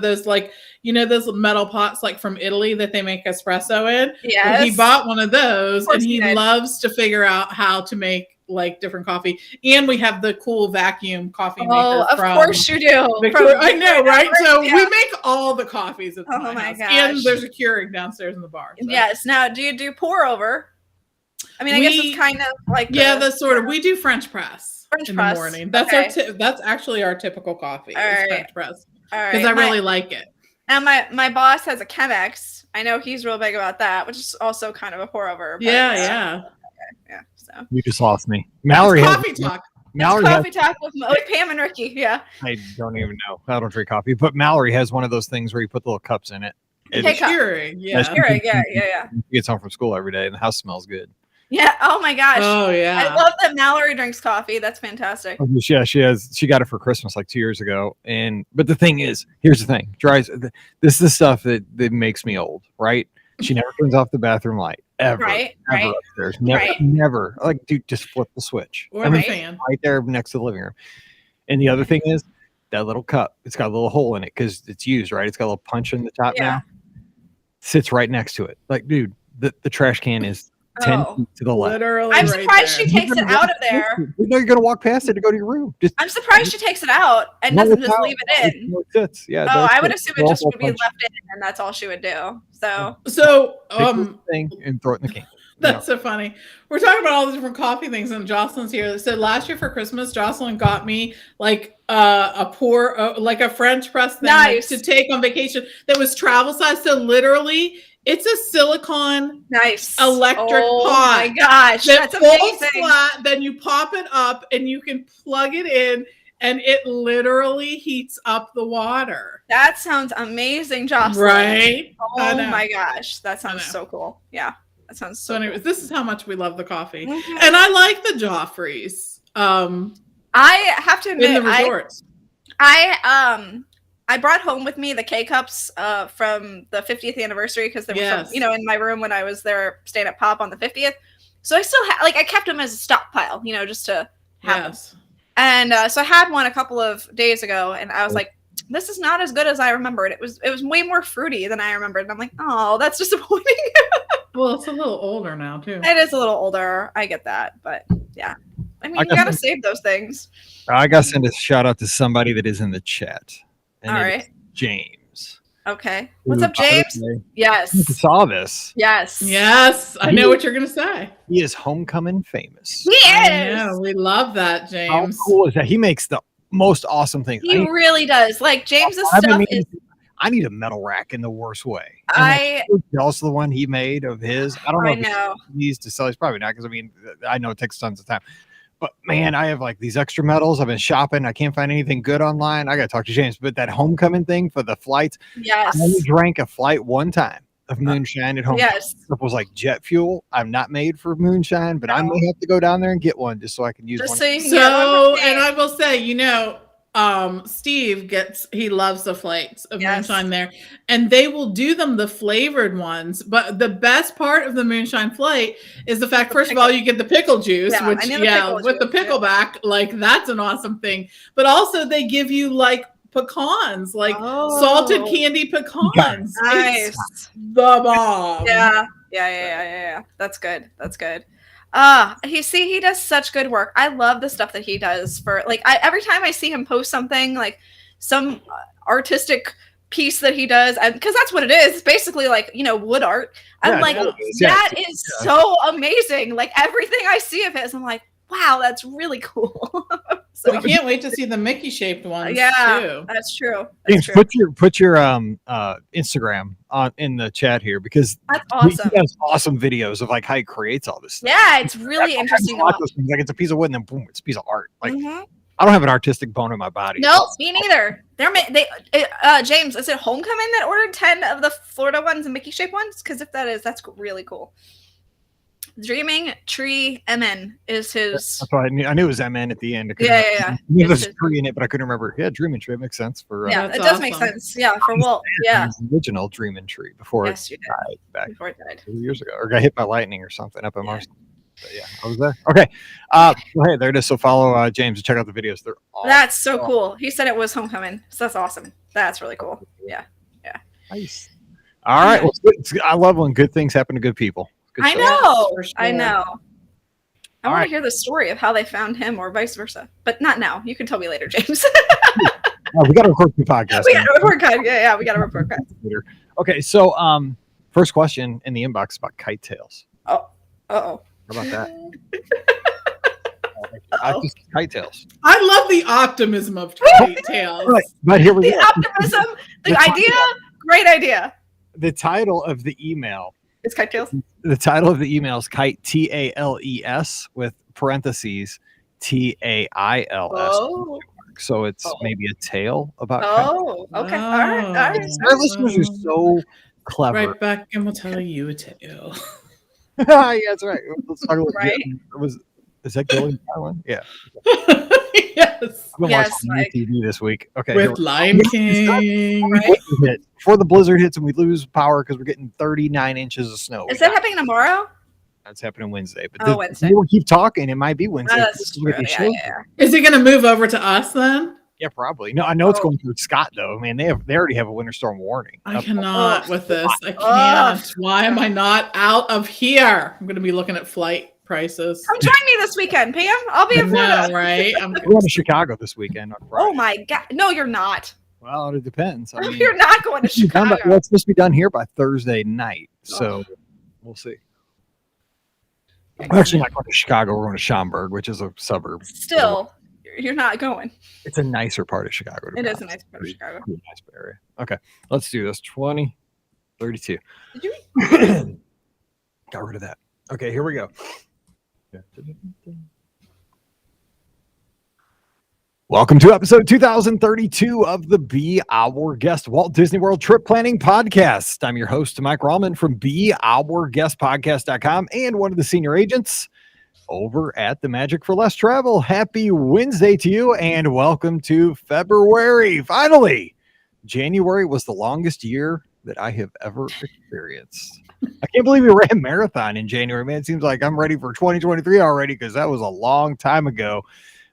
those like, those metal pots like from Italy that they make espresso in. Yes. He bought one of those, and he loves to figure out how to make like different coffee. And we have the cool vacuum coffee maker. Oh, of course you do. I know, right? So we make all the coffees at my house. Gosh. And there's a Keurig downstairs in the bar. So. Yes. Now, do you do pour over? I mean, I guess it's kind of like that's sort of. We do French press in the morning. That's that's actually our typical coffee. French press. All right. Because I really like it. And my boss has a Chemex. I know he's real big about that, which is also kind of a pour over. Yeah. Yeah. So you just lost me. Mallory has coffee talk. Coffee talk with Pam and Ricky. Yeah. I don't even know. I don't drink coffee, but Mallory has one of those things where you put the little cups in it. Keurig. Keurig. Yeah. She gets home from school every day, and the house smells good. Yeah. Oh my gosh. Oh yeah. I love that Mallory drinks coffee. That's fantastic. Yeah, she got it for Christmas like 2 years ago. But the thing is, here's the thing. This is the stuff that makes me old, right? She never turns off the bathroom light. Ever. Right. Upstairs. Never. Like, dude, just flip the switch. Or the fan. Right there next to the living room. And the other thing is that little cup. It's got a little hole in it because it's used, right? It's got a little punch in the top now. Sits right next to it. Like, dude, the trash can is 10 feet to the left. Literally. I'm surprised she takes it out of there. You know you're going to walk past it to go to your room. I'm surprised she takes it out and doesn't just leave it in. Yeah. I would assume it just would be left in and that's all she would do. So thing and throw it in the can. That's so funny. We're talking about all the different coffee things, and Jocelyn's here. So last year for Christmas, Jocelyn got me like like a French press thing to take on vacation that was travel size. So literally, it's a silicone electric pot. Oh my gosh, that's amazing. Flat, then you pop it up and you can plug it in, and it literally heats up the water. That sounds amazing, Jocelyn. Right? Oh my gosh, that sounds so cool. Yeah, that sounds so anyways, cool. This is how much we love the coffee. Mm-hmm. And I like the Joffreys. I have to admit, in the resorts. I brought home with me the K-Cups from the 50th anniversary because there were some, in my room when I was there staying at Pop on the 50th. So I still I kept them as a stockpile, just to have them. And so I had one a couple of days ago, and I was like, this is not as good as I remembered. It was way more fruity than I remembered. And I'm like, oh, that's disappointing. Well, it's a little older now, too. It is a little older. I get that. But yeah. I mean, you got to save those things. I got to send a shout out to somebody that is in the chat. And all right. James. Okay. What's up, James? Yes. You saw this. Yes. I know what you're going to say. He is homecoming famous. He is. Yeah, we love that, James. How cool is that? He makes the most awesome things. He really does. Like, James's stuff is... I need a metal rack in the worst way. I'm also the one he made of his. I don't know. If he needs to sell. He's probably not, because I know it takes tons of time. But man, I have like these extra metals. I've been shopping. I can't find anything good online. I got to talk to James. But that homecoming thing for the flights. Yes. I only drank a flight one time of moonshine at home. Yes. It was like jet fuel. I'm not made for moonshine, but I may have to go down there and get one just so I can use one. So, and I will say, Steve he loves the flights of moonshine there, and they will do them the flavored ones. But the best part of the moonshine flight is the fact, first of all, you get the pickle juice, with the pickleback, like that's an awesome thing. But also they give you like pecans, like salted candy pecans. Nice. It's the bomb. Yeah. That's good. He does such good work. I love the stuff that he does for every time I see him post something, like some artistic piece that he does, and because that's what it is. It's basically wood art. I'm that is so amazing. Like everything I see of his, I'm like, wow, that's really cool. So we can't wait to see the Mickey shaped ones. Yeah, that's true. James, put your Instagram in the chat here, because that's awesome. He has awesome videos of how he creates all this stuff. Yeah, it's really interesting. Like it's a piece of wood, and then boom, it's a piece of art. I don't have an artistic bone in my body. No, me neither. James, is it Homecoming that ordered 10 of the Florida ones and Mickey shaped ones? Because if that is, that's really cool. Dreaming Tree MN is his. That's why I knew it was MN at the end. Yeah. There's a tree in it, but I couldn't remember. Yeah, Dreaming Tree makes sense for. It does make sense. Yeah, for Walt. Yeah. Original Dreaming Tree before it died back 2 years ago, or got hit by lightning or something up in Marston. But yeah, I was there. Okay. Hey, there it is. So follow James and check out the videos. They're awesome. That's so cool. He said it was Homecoming, so that's awesome. That's really cool. Yeah. Nice. All right. Well, I love when good things happen to good people. Good I stuff. know. For sure. I know. I want to hear the story of how they found him or vice versa, but not now. You can tell me later, James. We got to record the podcast. We got to record. Yeah, we got to record. Okay, so first question in the inbox about kite tails. Oh, how about that? Kite tails. I love the optimism of kite tails. Right, but here we go. The optimism, the idea, great idea. The title of the email. It's kite tails. The title of the email is kite TALES with parentheses TAILS. Oh. So it's maybe a tale about. Okay. All right. Our listeners are so clever. Right back, and we'll tell you a tale. Yeah, that's right. Let's talk about right. Is that Gillian Island? Yeah. Yes. I've been watching TV this week. Okay. With Lion King. Right? Before the blizzard hits and we lose power because we're getting 39 inches of snow. Is that happening tomorrow? That's happening Wednesday. But Wednesday. We'll keep talking. It might be Wednesday. That's true. Yeah. Is it going to move over to us then? Yeah, probably. No, I know it's going through Scott though. Man, they already have a winter storm warning. I cannot with this. I can't. Why am I not out of here? I'm going to be looking at flight prices. Come join me this weekend, Pam. I'll be in Florida. Right? I'm going to Chicago this weekend on Friday. Oh my God! No, you're not. Well, it depends. I mean, you're not going to Chicago. It's supposed to be done here by Thursday night, so we'll see. We're actually not going to Chicago. We're going to Schaumburg, which is a suburb. Still, you're not going. It's a nicer part of Chicago. It is a nice part of Chicago. Nice area. Okay, let's do this. 20, 32. Did you? Got rid of that. Okay, here we go. Welcome to episode 2032 of the Be Our Guest Walt Disney World Trip Planning Podcast. I'm your host, Mike Rallman from BeOurGuestPodcast.com and one of the senior agents over at the Magic for Less Travel. Happy Wednesday to you and welcome to February. Finally, January was the longest year that I have ever experienced. I can't believe we ran a marathon in January, man. It seems like I'm ready for 2023 already because that was a long time ago.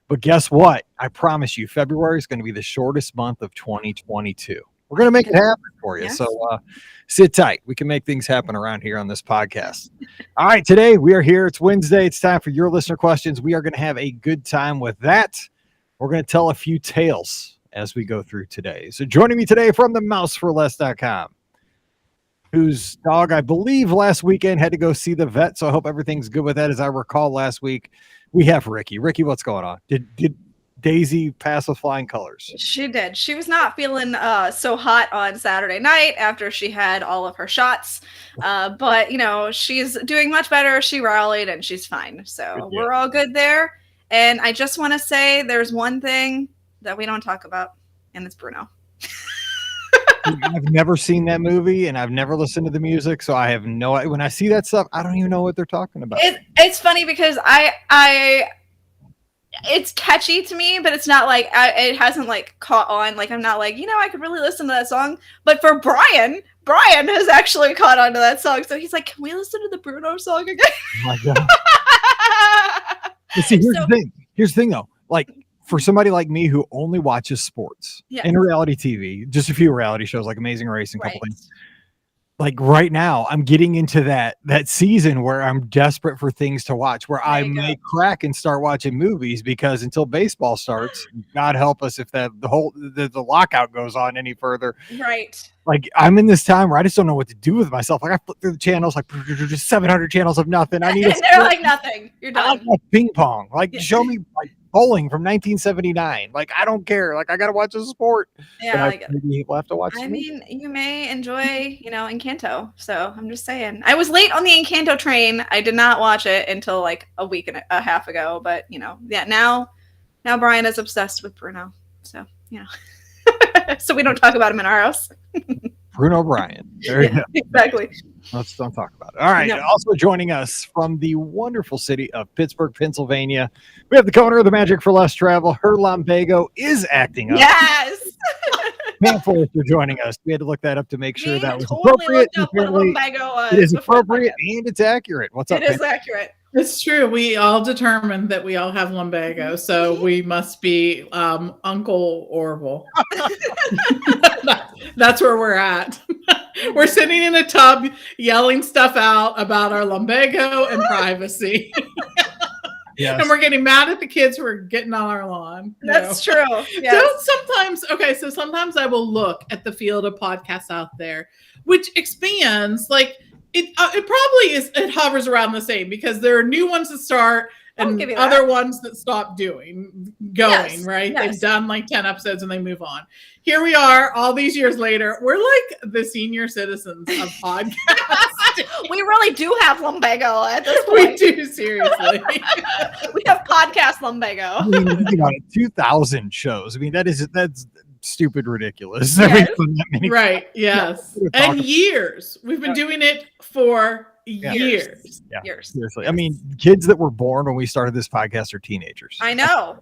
But guess what? I promise you, February is going to be the shortest month of 2022. We're going to make it happen for you. Yes. So sit tight. We can make things happen around here on this podcast. All right, today we are here. It's Wednesday. It's time for your listener questions. We are going to have a good time with that. We're going to tell a few tales as we go through today. So joining me today from the mouseforless.com, whose dog, I believe, last weekend had to go see the vet. So I hope everything's good with that. As I recall last week, we have Ricky. Ricky, what's going on? Did Daisy pass with flying colors? She did. She was not feeling so hot on Saturday night after she had all of her shots. But, you know, she's doing much better. She rallied and she's fine. So we're all good there. And I just want to say there's one thing that we don't talk about, and it's Bruno. I've never seen that movie and I've never listened to the music, so I have no idea. When I see that stuff, I don't even know what they're talking about. It's funny because I it's catchy to me, but it's not like it hasn't like caught on. Like I'm not like, you know, I could really listen to that song. But for Brian has actually caught on to that song, so he's like, can we listen to the Bruno song again? Oh my God. But see, here's the thing though, like, for somebody like me who only watches sports and reality TV, just a few reality shows like Amazing Race and a couple things. Like right now, I'm getting into that season where I'm desperate for things to watch, where I may crack and start watching movies because until baseball starts, God help us if the lockout goes on any further. Right. Like I'm in this time where I just don't know what to do with myself. Like I flip through the channels, like just 700 channels of nothing. I need and they're like nothing. You're done. I like ping pong. Like show me like bowling from 1979. Like I don't care. Like I gotta watch a sport. Yeah, I maybe we'll have to watch. I mean, you may enjoy, you know, Encanto. So I'm just saying. I was late on the Encanto train. I did not watch it until like a week and a half ago. But you know, now Brian is obsessed with Bruno. So you know, so we don't talk about him in our house. Bruno Bryan. There you go. Exactly. Let's don't talk about it. All right. No. Also joining us from the wonderful city of Pittsburgh, Pennsylvania, we have the co-owner of the Magic for Less Travel. Her lumbago is acting up. Yes. Pam Forrester joining us. We had to look that up to make sure that was totally appropriate. Looked up what a lumbago was. It is appropriate and it's accurate. What's up? It is accurate. It's true. We all determined that we all have lumbago, so we must be Uncle Orville. That's where we're at. We're sitting in a tub yelling stuff out about our lumbago and privacy. Yes. And we're getting mad at the kids who are getting on our lawn. That's true. Yes. So sometimes I will look at the field of podcasts out there, which expands. Like it probably is. It hovers around the same because there are new ones that start and other ones that stop going, right? Yes. They've done like 10 episodes and they move on. Here we are all these years later. We're like the senior citizens of podcasts. We really do have lumbago at this point. We do, seriously. We have podcast lumbago. I mean, think about it, 2,000 shows. I mean, that's stupid ridiculous. Yes. Right, yes. And years. We've been doing it for years. Yeah, seriously. I mean, kids that were born when we started this podcast are teenagers. I know.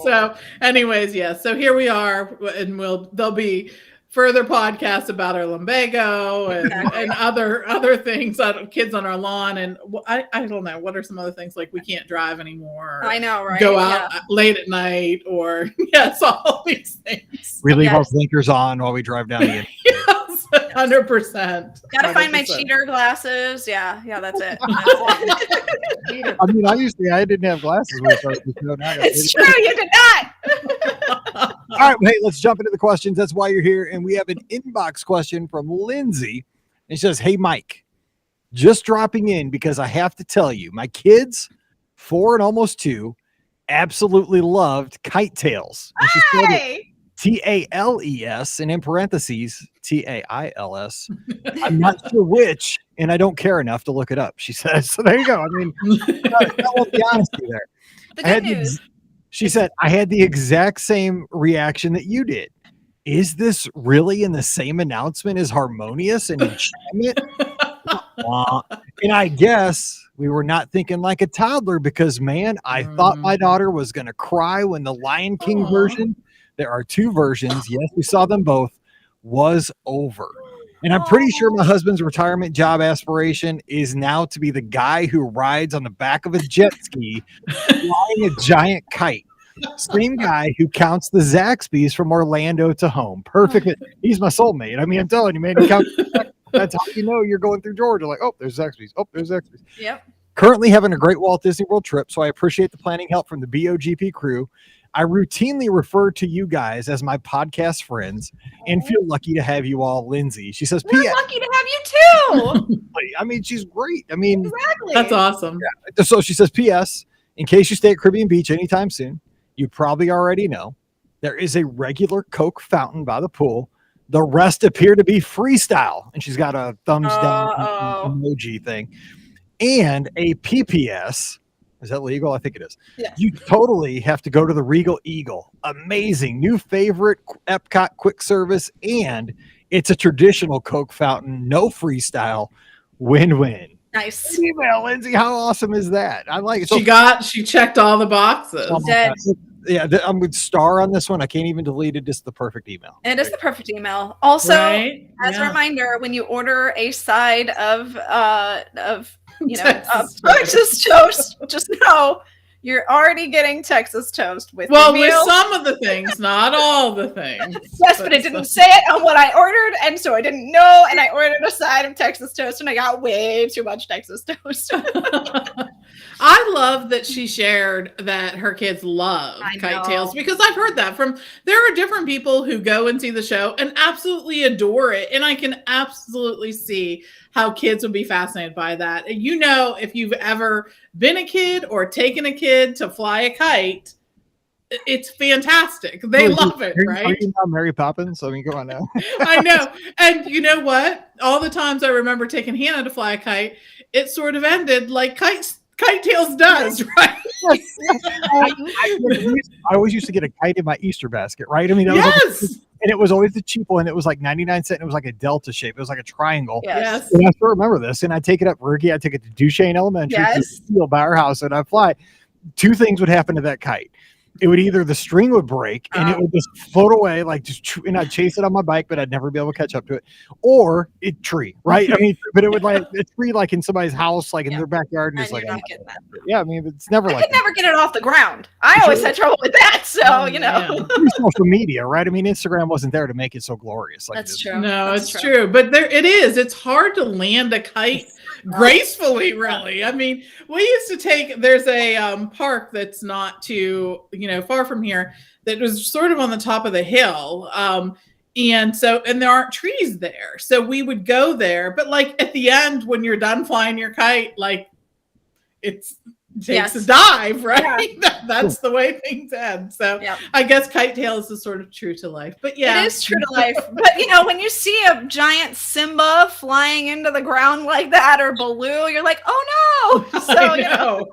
So anyways, so here we are, and there'll be further podcasts about our lumbago and other things, kids on our lawn, and I don't know, what are some other things, like we can't drive anymore, I know, right? Go out late at night, or all these things. We leave our blinkers on while we drive down the Yes, 100%. Gotta find my cheater glasses. Yeah, that's it. I mean, I didn't have glasses when I started the show. It's true, you did not. All right, hey, let's jump into the questions. That's why you're here. And we have an inbox question from Lindsay. It says, "Hey, Mike, just dropping in because I have to tell you, my kids, 4 and almost 2, absolutely loved Kite Tales." And she spelled it Tales, and in parentheses, Tails. I'm not sure which, and I don't care enough to look it up, she says. So there you go. I mean, that was the honesty there. The good news. She said, "I had the exact same reaction that you did. Is this really in the same announcement as Harmonious and Enchantment?" And I guess we were not thinking like a toddler because, man, I thought my daughter was going to cry when the Lion King version, there are 2 versions, yes, we saw them both, was over. And I'm pretty sure my husband's retirement job aspiration is now to be the guy who rides on the back of a jet ski flying a giant kite. Same guy who counts the Zaxby's from Orlando to home. Perfect. He's my soulmate. I mean, I'm telling you, man, he counts. That's how you know you're going through Georgia. Like, oh, there's Zaxby's. Oh, there's Zaxby's. Yep. Currently having a great Walt Disney World trip, so I appreciate the planning help from the BOGP crew. I routinely refer to you guys as my podcast friends and feel lucky to have you all, Lindsay. She says, "We're lucky to have you too." I mean, she's great. I mean, exactly. That's awesome. Yeah. So she says, "P.S. In case you stay at Caribbean Beach anytime soon, you probably already know there is a regular Coke fountain by the pool. The rest appear to be freestyle." And she's got a thumbs down emoji thing and a PPS. Is that legal? I think it is. Yes. You totally have to go to the Regal Eagle. Amazing. New favorite Epcot quick service. And it's a traditional Coke fountain. No freestyle. Win-win. Nice. Email, Lindsay. How awesome is that? I like it. She checked all the boxes. Yeah, I'm with star on this one. I can't even delete it. It's the perfect email. It is the perfect email. Also, as a reminder, when you order a side of Texas toast, just know you're already getting Texas toast with with some of the things, not all the things. Yes, but it didn't say it on what I ordered, and so I didn't know, and I ordered a side of Texas toast, and I got way too much Texas toast. I love that she shared that her kids love Kite Tales, because I've heard that there are different people who go and see the show and absolutely adore it. And I can absolutely see how kids would be fascinated by that. And if you've ever been a kid or taken a kid to fly a kite, it's fantastic. They love it, right? Are you not Mary Poppins? I mean, come on now. I know. And you know what? All the times I remember taking Hannah to fly a kite, it sort of ended like Kite Tales does, right? I always used to get a kite in my Easter basket, right? I mean, and it was always the cheap one. It was like 99 cents. And it was like a delta shape. It was like a triangle. Yes. And I still remember this. And I take it up Ricky. I take it to Duchesne Elementary to Steel by our house, and I fly. 2 things would happen to that kite. it would either the string would break and it would just float away, like and I'd chase it on my bike, but I'd never be able to catch up to it, or it tree, right? I mean, but it would like a tree like in somebody's house, like in their backyard, and it's like, yeah, I mean, it's never I could never get it off the ground. I always had trouble with that, so you know. Social media, right? I mean, Instagram wasn't there to make it so glorious. Like that's true. No, it's true, but there it is. It's hard to land a kite gracefully, really. I mean, we used to there's a park that's not too far from here that was sort of on the top of the hill, and there aren't trees there, so we would go there, but like at the end when you're done flying your kite, like it takes a dive, right? Yeah. That's the way things end. So I guess Kite Tales is sort of true to life, but yeah, it is true to life. But when you see a giant Simba flying into the ground like that, or Baloo, you're like, oh no. So I know.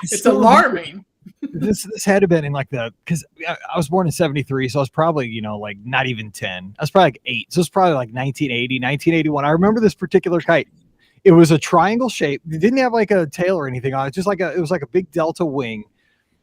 It's alarming. This had to have been in like because I was born in 73, so I was probably like not even 10. I was probably like 8, so it's probably like 1980, 1981. I remember this particular kite. It was a triangle shape. It didn't have like a tail or anything on it. Just like it was like a big delta wing.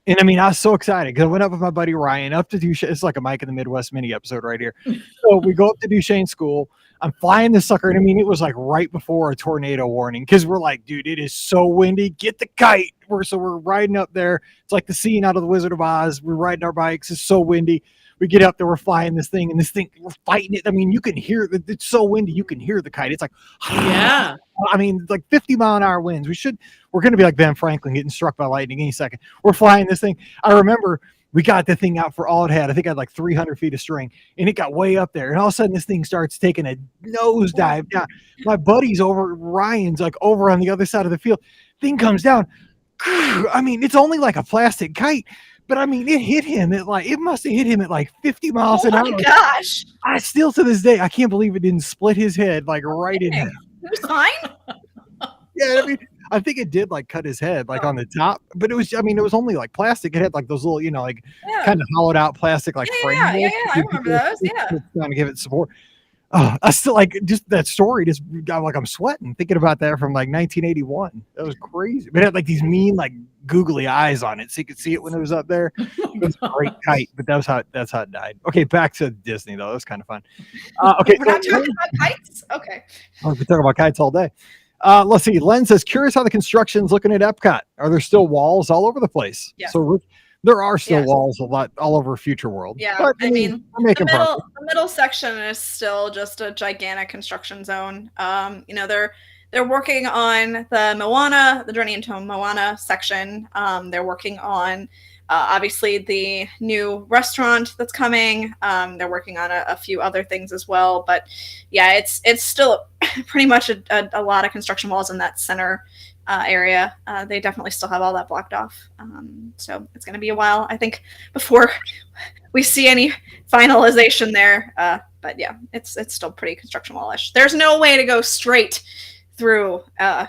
And I mean, I was so excited because I went up with my buddy Ryan up to Duchesne. It's like a Mike in the Midwest mini episode right here. So we go up to Duchesne School. I'm flying this sucker. And I mean, it was like right before a tornado warning because we're like, dude, it is so windy. Get the kite. We're riding up there. It's like the scene out of The Wizard of Oz. We're riding our bikes. It's so windy. We get up there, we're flying this thing, and we're fighting it. I mean, you can hear it's so windy, you can hear the kite. It's like, yeah. I mean, like 50-mile-an-hour winds. We're going to be like Ben Franklin getting struck by lightning any second. We're flying this thing. I remember we got the thing out for all it had. I think I had like 300 feet of string, and it got way up there. And all of a sudden, this thing starts taking a nosedive down. My buddy's Ryan's like over on the other side of the field. Thing comes down. I mean, it's only like a plastic kite. But I mean, it hit him it must have hit him at like 50 miles an hour. Oh my gosh. I still to this day, I can't believe it didn't split his head like right in half. It was fine. Yeah, I mean, I think it did like cut his head like on the top, but it was only like plastic. It had like those little, kind of hollowed out plastic like frame. Yeah, I remember those. Yeah. Trying to give it support. Oh, I still like just that story. Just got like I'm sweating thinking about that from like 1981. That was crazy. But it had like these mean like googly eyes on it, so you could see it when it was up there. It was a great kite, but that's how it died. Okay, back to Disney though. That was kind of fun. Okay, we're not talking about kites. Okay, we could talk about kites all day. Let's see. Len says, curious how the construction's looking at Epcot. Are there still walls all over the place? Yes. So there are still walls a lot all over Future World. Yeah, but, I mean the middle section is still just a gigantic construction zone. They're working on the Journey into Moana section. They're working on obviously the new restaurant that's coming. They're working on a few other things as well. But yeah, it's still pretty much a lot of construction walls in that center area. They definitely still have all that blocked off. So it's going to be a while, I think, before we see any finalization there. But yeah, it's still pretty construction wallish. There's no way to go straight through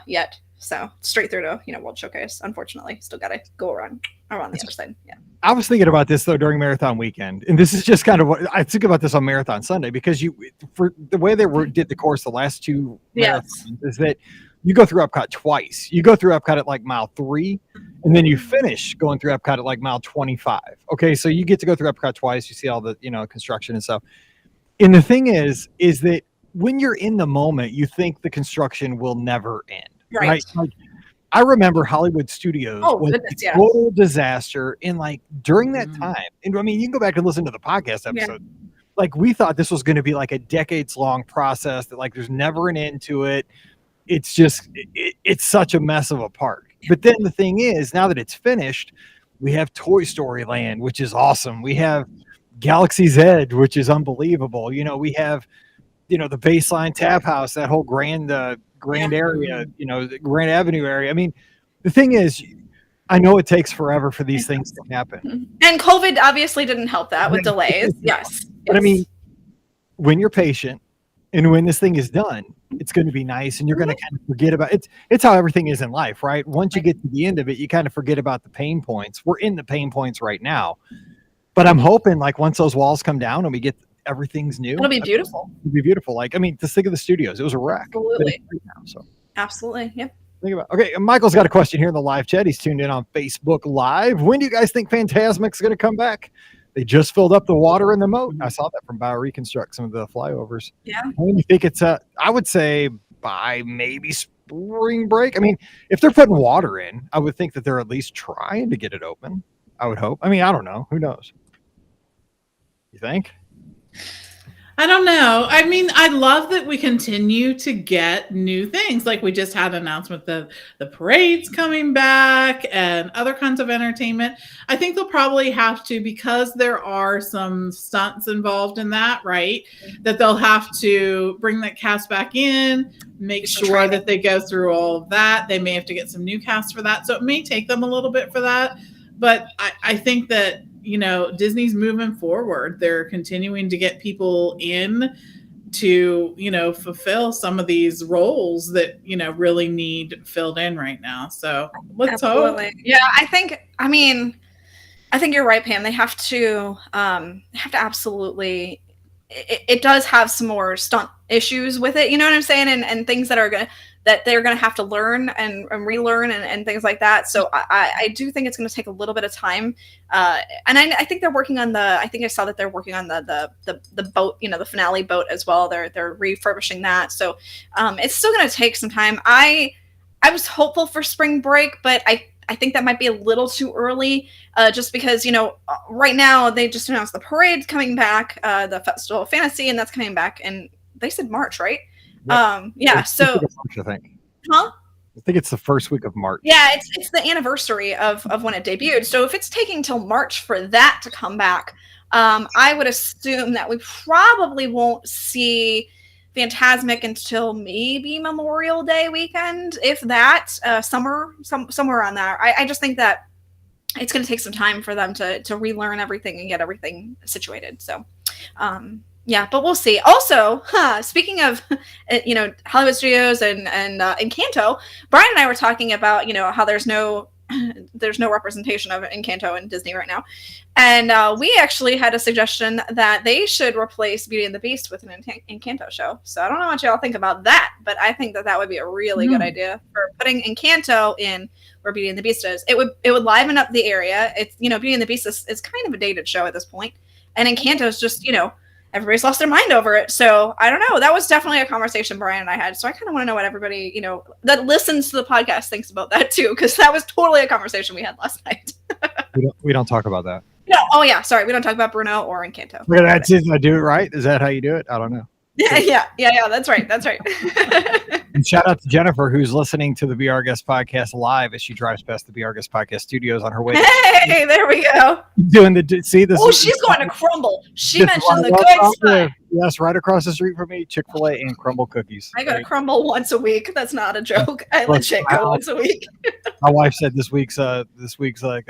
yet. So straight through to World Showcase. Unfortunately, still got to go around the other side. Yeah. I was thinking about this though during Marathon Weekend, and this is just kind of what I think about this on Marathon Sunday, because for the way they did the course the last two marathons is that you go through Epcot twice. You go through Epcot at like mile 3, and then you finish going through Epcot at like mile 25. Okay, so you get to go through Epcot twice. You see all the construction and stuff. And the thing is that when you're in the moment, you think the construction will never end. Right? Like, I remember Hollywood Studios was a total disaster. And like during that time, and I mean, you can go back and listen to the podcast episode. Yeah. Like we thought this was going to be like a decades-long process that like there's never an end to it. It's just, it's such a mess of a park. But then the thing is, now that it's finished, we have Toy Story Land, which is awesome. We have Galaxy's Edge, which is unbelievable. We have, the Baseline Tap House, that whole grand area, the Grand Avenue area. I mean, the thing is, I know it takes forever for these things to happen. And COVID obviously didn't help that with delays. Yes. But I mean, when you're patient and when this thing is done, it's going to be nice, and you're going to kind of forget about it. It's how everything is in life, right? Once you get to the end of it, you kind of forget about the pain points. We're in the pain points right now, but I'm hoping like once those walls come down and we get everything's new, it'll be beautiful. It'll be beautiful. Like, I mean, just think of the studios. It was a wreck. Absolutely. Right now, so. Absolutely. Yep. Think about. Okay, Michael's got a question here in the live chat. He's tuned in on Facebook Live. When do you guys think Fantasmic's going to come back? They just filled up the water in the moat. I saw that from BioReconstruct, some of the flyovers. Yeah. When do you think it's I would say by maybe spring break. I mean, if they're putting water in, I would think that they're at least trying to get it open. I would hope. I mean, I don't know. Who knows? You think? I don't know. I mean, I love that we continue to get new things. Like we just had an announcement that the parade's coming back and other kinds of entertainment. I think they'll probably have to, because there are some stunts involved in that, right? That they'll have to bring that cast back in, make sure that they go through all of that. They may have to get some new cast for that. So it may take them a little bit for that. But I think that, you know, Disney's moving forward. They're continuing to get people in to, you know, fulfill some of these roles that, you know, really need filled in right now. So let's hope. Yeah, I think you're right, Pam. They have to absolutely. It does have some more stunt issues with it. You know what I'm saying? And things that they're going to have to learn and relearn and things like that. So I do think it's going to take a little bit of time. And I think they're working on I think I saw that they're working on the boat, you know, the finale boat as well. They're refurbishing that. So it's still going to take some time. I was hopeful for spring break, but I think that might be a little too early, just because, you know, right now they just announced the parade's coming back, the Festival of Fantasy, and that's coming back. And they said March, right? Yeah. So, March, I think. Huh? I think it's the first week of March. Yeah, it's the anniversary of when it debuted. So if it's taking till March for that to come back, I would assume that we probably won't see Fantasmic until maybe Memorial Day weekend, if that, somewhere on there. I just think that it's going to take some time for them to relearn everything and get everything situated. So, yeah, but we'll see. Also, speaking of, you know, Hollywood Studios and Encanto, Brian and I were talking about, you know, how there's no representation of Encanto in Disney right now. And we actually had a suggestion that they should replace Beauty and the Beast with an Encanto show. So I don't know what y'all think about that, but I think that would be a really good idea for putting Encanto in where Beauty and the Beast is. It would liven up the area. It's, you know, Beauty and the Beast is kind of a dated show at this point. And Encanto is just, you know, everybody's lost their mind over it. So I don't know. That was definitely a conversation Brian and I had. So I kind of want to know what everybody, you know, that listens to the podcast thinks about that too, because that was totally a conversation we had last night. we don't talk about that. No. Oh yeah. Sorry. We don't talk about Bruno or Encanto. Look at that. Did I do it right? Is that how you do it? I don't know. Yeah. That's right. And shout out to Jennifer, who's listening to the Our Guest Podcast live as she drives past the Our Guest Podcast studios on her way. Hey, there we go. Doing the this. Oh, she's going to Crumble. She mentioned the good spot. Yes, right across the street from me, Chick-fil-A and Crumble cookies. I go to Crumble once a week. That's not a joke. I legit go once a week. My wife said this week's like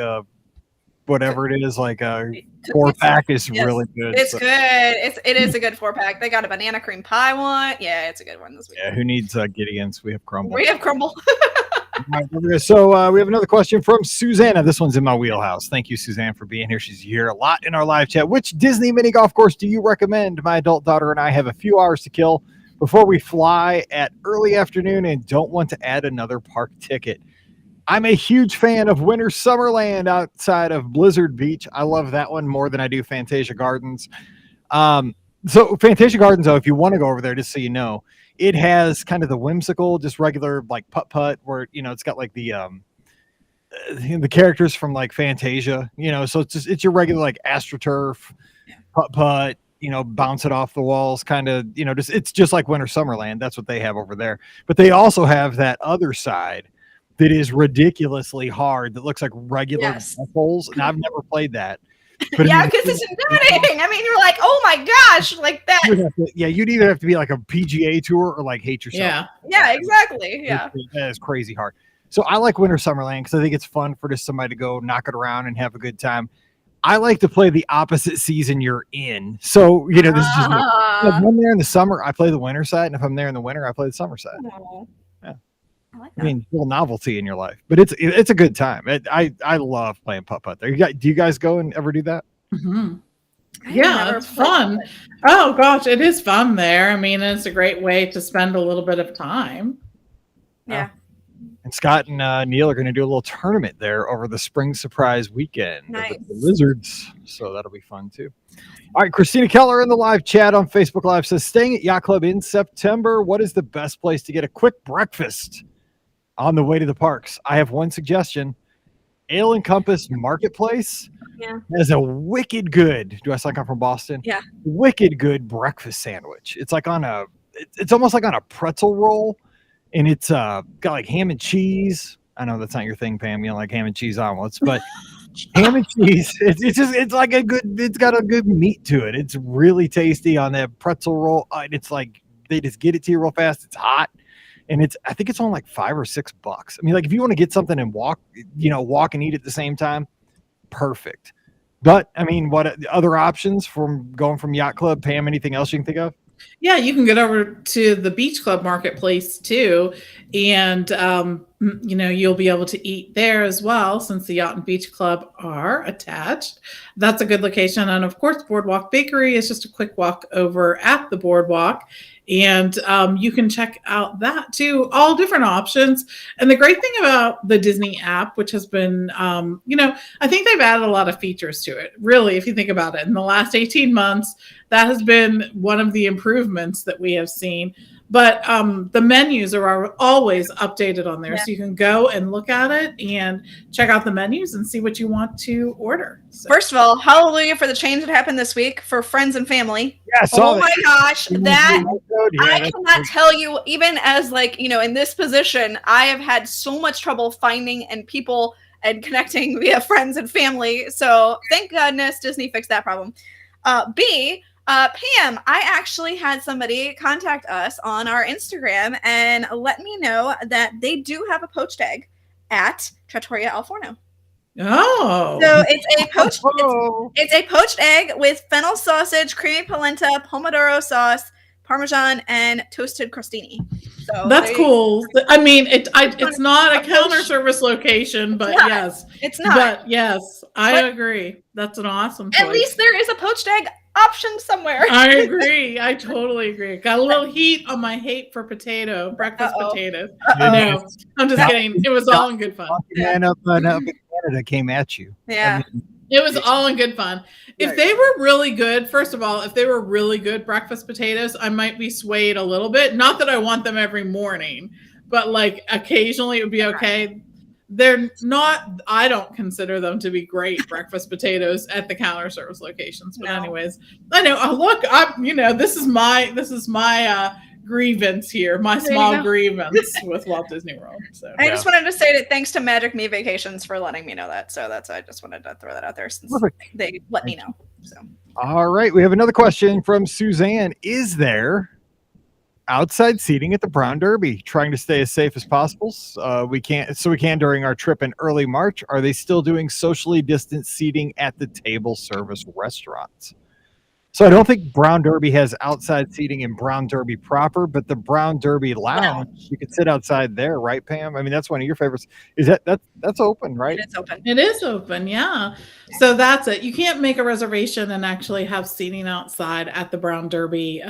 whatever it is, like a 4-pack is really good. It's good. It is a good 4-pack. They got a banana cream pie one. Yeah, it's a good one this week. Yeah, who needs Gideon's? We have Crumble. We have Crumble. So we have another question from Susanna. This one's in my wheelhouse. Thank you, Suzanne, for being here. She's here a lot in our live chat. Which Disney mini golf course do you recommend? My adult daughter and I have a few hours to kill before we fly at early afternoon and don't want to add another park ticket. I'm a huge fan of Winter Summerland outside of Blizzard Beach. I love that one more than I do Fantasia Gardens. So Fantasia Gardens, though, if you want to go over there, just so you know, it has kind of the whimsical, just regular like putt where, you know, it's got like the characters from like Fantasia, you know, so it's your regular like AstroTurf, putt, you know, bounce it off the walls, kind of, you know, it's just like Winter Summerland. That's what they have over there. But they also have that other side that is ridiculously hard, that looks like regular holes, and I've never played that. But yeah, because it's intimidating. I mean, you're like, oh my gosh, like that. You'd either have to be like a PGA tour or like hate yourself. Yeah, exactly. Yeah, that is crazy hard. So I like Winter Summerland because I think it's fun for just somebody to go knock it around and have a good time. I like to play the opposite season you're in. So, you know, this is just if I'm there in the summer, I play the winter side, and if I'm there in the winter, I play the summer side. I mean, a little novelty in your life, but it's a good time. I love playing putt there. Do you guys go and ever do that? Mm-hmm. Yeah, it's fun. Oh gosh, it is fun there. I mean, it's a great way to spend a little bit of time. Yeah. And Scott and Neil are going to do a little tournament there over the spring surprise weekend with the Lizards. So that'll be fun too. All right, Christina Keller in the live chat on Facebook Live says, staying at Yacht Club in September, what is the best place to get a quick breakfast on the way to the parks? I have one suggestion. Ale and Compass Marketplace has a wicked good, do I sound like I'm from Boston? Yeah. Wicked good breakfast sandwich. It's like it's almost like on a pretzel roll, and it's got like ham and cheese. I know that's not your thing, Pam. You don't like ham and cheese omelets, but ham and cheese, it's like it's got a good meat to it. It's really tasty on that pretzel roll. And it's like they just get it to you real fast. It's hot. And I think it's on like $5 or $6. I mean, like if you want to get something and walk and eat at the same time, perfect. But I mean, what other options from going from Yacht Club? Pam, anything else you can think of? Yeah, you can get over to the Beach Club Marketplace too. And, you'll be able to eat there as well, since the Yacht and Beach Club are attached. That's a good location. And of course, Boardwalk Bakery is just a quick walk over at the Boardwalk. And you can check out that too, all different options. And the great thing about the Disney app, which has been, I think they've added a lot of features to it. Really, if you think about it, in the last 18 months, that has been one of the improvements that we have seen. But the menus are always updated on there. So you can go and look at it and check out the menus and see what you want to order. So. First of all, hallelujah for the change that happened this week for friends and family. Yeah, oh my gosh, I cannot tell you, even as in this position, I have had so much trouble finding people and connecting via friends and family. So thank goodness Disney fixed that problem. Pam, I actually had somebody contact us on our Instagram and let me know that they do have a poached egg at Trattoria Al Forno. Oh, so it's a poached egg with fennel sausage, creamy polenta, pomodoro sauce, Parmesan, and toasted crostini. So that's cool. I mean, it's not a counter service location, but yes, it's not. But yes, I agree. That's an awesome choice. At least there is a poached egg option somewhere. I agree. I totally agree. Got a little heat on my hate for breakfast potatoes. No, I'm just kidding. It was all in good fun. Man up in Canada came at you. Yeah. I mean, it was all in good fun. If they were really good, first of all, if they were really good breakfast potatoes, I might be swayed a little bit. Not that I want them every morning, but occasionally it would be okay. They're not, I don't consider them to be great breakfast potatoes at the counter service locations. But anyways, I know, look, this is my grievance here, my small grievance with Walt Disney World. So I just wanted to say that thanks to Magic Me Vacations for letting me know that. So I just wanted to throw that out there since they let me know. So all right, we have another question from Suzanne. Is there outside seating at the Brown Derby? Trying to stay as safe as possible. We can during our trip in early March. Are they still doing socially distanced seating at the table service restaurants? So I don't think Brown Derby has outside seating in Brown Derby proper, but the Brown Derby lounge, you could sit outside there, right, Pam? I mean, that's one of your favorites. Is that's open, right? It's open. It is open, yeah. So that's it. You can't make a reservation and actually have seating outside at the Brown Derby.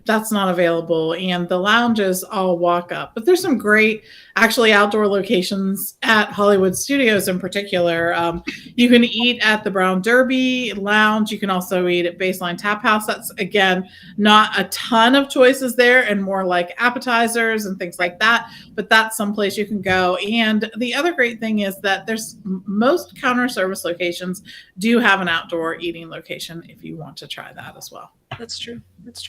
That's not available. And the lounges all walk up. But there's some great, actually, outdoor locations at Hollywood Studios in particular. You can eat at the Brown Derby lounge. You can also eat at Baseline Tap House. That's, again, not a ton of choices there and more like appetizers and things like that. But that's someplace you can go. And the other great thing is that there's most counter service locations do have an outdoor eating location if you want to try that as well. That's true.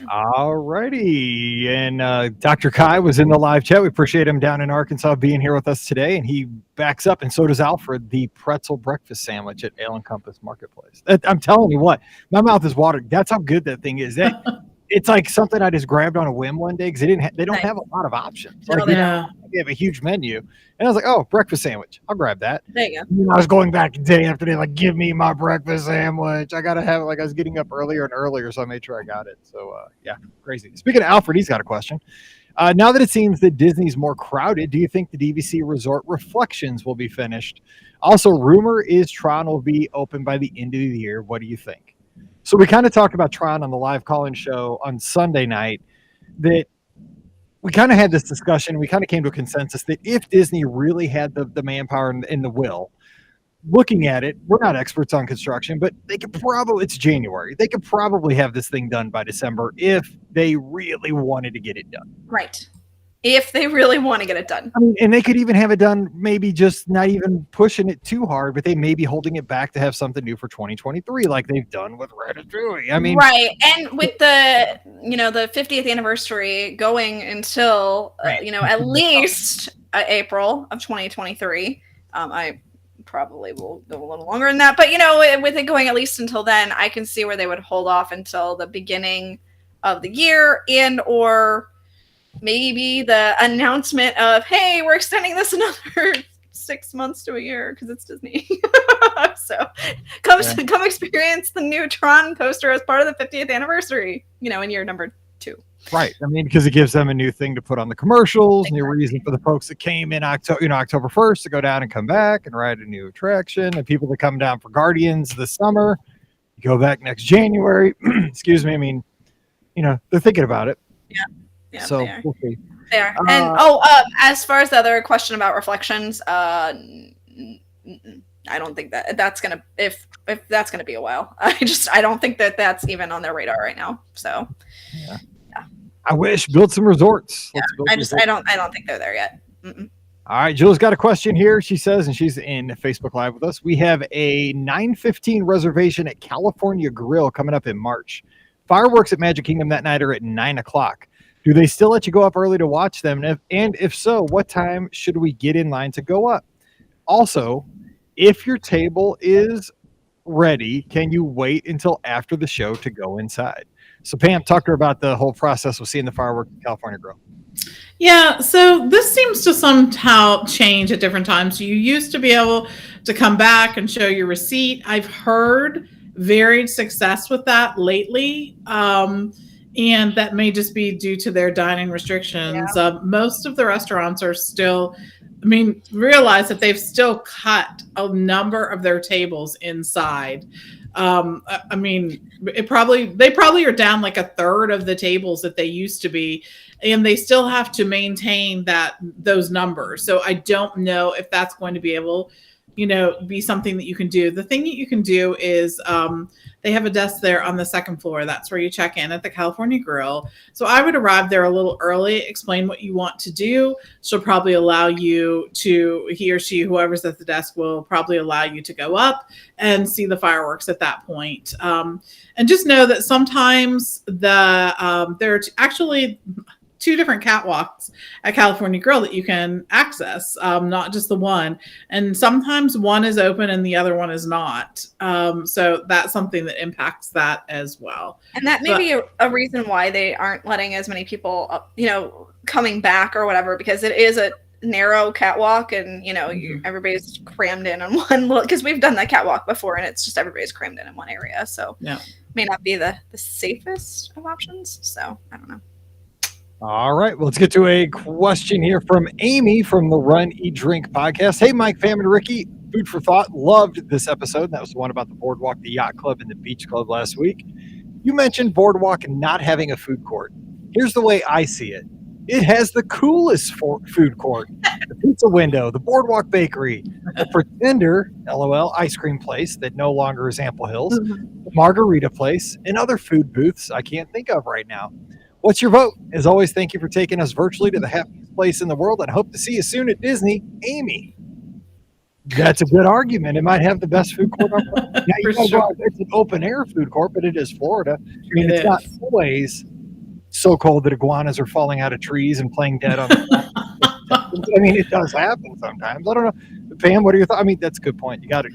All righty. And Dr. Kai was in the live chat. We appreciate him down in Arkansas being here with us today. And he backs up, and so does Alfred, the pretzel breakfast sandwich at Ale and Compass Marketplace. I'm telling you what, my mouth is watering. That's how good that thing is. It's like something I just grabbed on a whim one day because they don't have a lot of options. They have a huge menu. And I was like, oh, breakfast sandwich. I'll grab that. There you go. And I was going back day after day, like, give me my breakfast sandwich. I got to have it. I was getting up earlier and earlier, so I made sure I got it. So, crazy. Speaking of Alfred, he's got a question. Now that it seems that Disney's more crowded, do you think the DVC Resort Reflections will be finished? Also, rumor is Tron will be open by the end of the year. What do you think? So we kind of talked about Tron on the live call-in show on Sunday night, that we kind of had this discussion. We kind of came to a consensus that if Disney really had the manpower and the will, looking at it, we're not experts on construction, but they could probably, it's January. They could probably have this thing done by December if they really wanted to get it done. Right. If they really want to get it done. I mean, and they could even have it done, maybe just not even pushing it too hard, but they may be holding it back to have something new for 2023, like they've done with Ratatouille. I mean, right. And with the 50th anniversary going until, at least April of 2023, I probably will go a little longer than that, but with it going at least until then, I can see where they would hold off until the beginning of the year, and or maybe the announcement of, hey, we're extending this another 6 months to a year because it's Disney. So come experience the new Tron coaster as part of the 50th anniversary, in year number 2. Right. I mean, because it gives them a new thing to put on the commercials, exactly. New reason for the folks that came in October 1st to go down and come back and ride a new attraction, and people that come down for Guardians this summer, go back next January. Excuse me. I mean, they're thinking about it. Yeah. So we'll see. They are. And as far as the other question about reflections, I don't think that's gonna if that's gonna be a while. I don't think that's even on their radar right now. So yeah. I wish build some resorts. Yeah, I don't think they're there yet. Mm-mm. All right, Julie's got a question here. She says, and she's in Facebook Live with us. We have a 9:15 reservation at California Grill coming up in March. Fireworks at Magic Kingdom that night are at 9:00. Do they still let you go up early to watch them? And if so, what time should we get in line to go up? Also, if your table is ready, can you wait until after the show to go inside? So Pam, talk to her about the whole process of seeing the fireworks at California Grill. Yeah, so this seems to somehow change at different times. You used to be able to come back and show your receipt. I've heard varied success with that lately. And that may just be due to their dining restrictions. Yeah. Most of the restaurants are still, realize that they've still cut a number of their tables inside. They probably are down like a third of the tables that they used to be, and they still have to maintain those numbers. So I don't know if that's going to be able, be something that you can do. The thing that you can do is they have a desk there on the second floor. That's where you check in at the California Grill. So I would arrive there a little early, explain what you want to do. She'll probably allow you to, he or she, whoever's at the desk will probably allow you to go up and see the fireworks at that point. And just know that sometimes there are actually 2 different catwalks at California Grill that you can access, not just the one. And sometimes one is open and the other one is not. So that's something that impacts that as well. And that may be a reason why they aren't letting as many people, coming back or whatever, because it is a narrow catwalk and, everybody's crammed in on one little, because we've done that catwalk before and it's just everybody's crammed in one area. So it may not be the safest of options. So I don't know. All right, well, let's get to a question here from Amy from the Run, Eat, Drink podcast. Hey, Mike, Pam, and Ricky, food for thought. Loved this episode. That was the one about the Boardwalk, the Yacht Club, and the Beach Club last week. You mentioned Boardwalk not having a food court. Here's the way I see it. It has the coolest food court. The pizza window, the Boardwalk Bakery, the Pretender, LOL, ice cream place that no longer is Ample Hills, the Margarita place, and other food booths I can't think of right now. What's your vote? As always, thank you for taking us virtually to the happiest place in the world, and hope to see you soon at Disney. Amy. That's a good argument. It might have the best food court. It's an open air food court, but it is Florida. It's not always so cold that iguanas are falling out of trees and playing dead on the ground. It does happen sometimes. I don't know. Pam, what are your thoughts? That's a good point. You got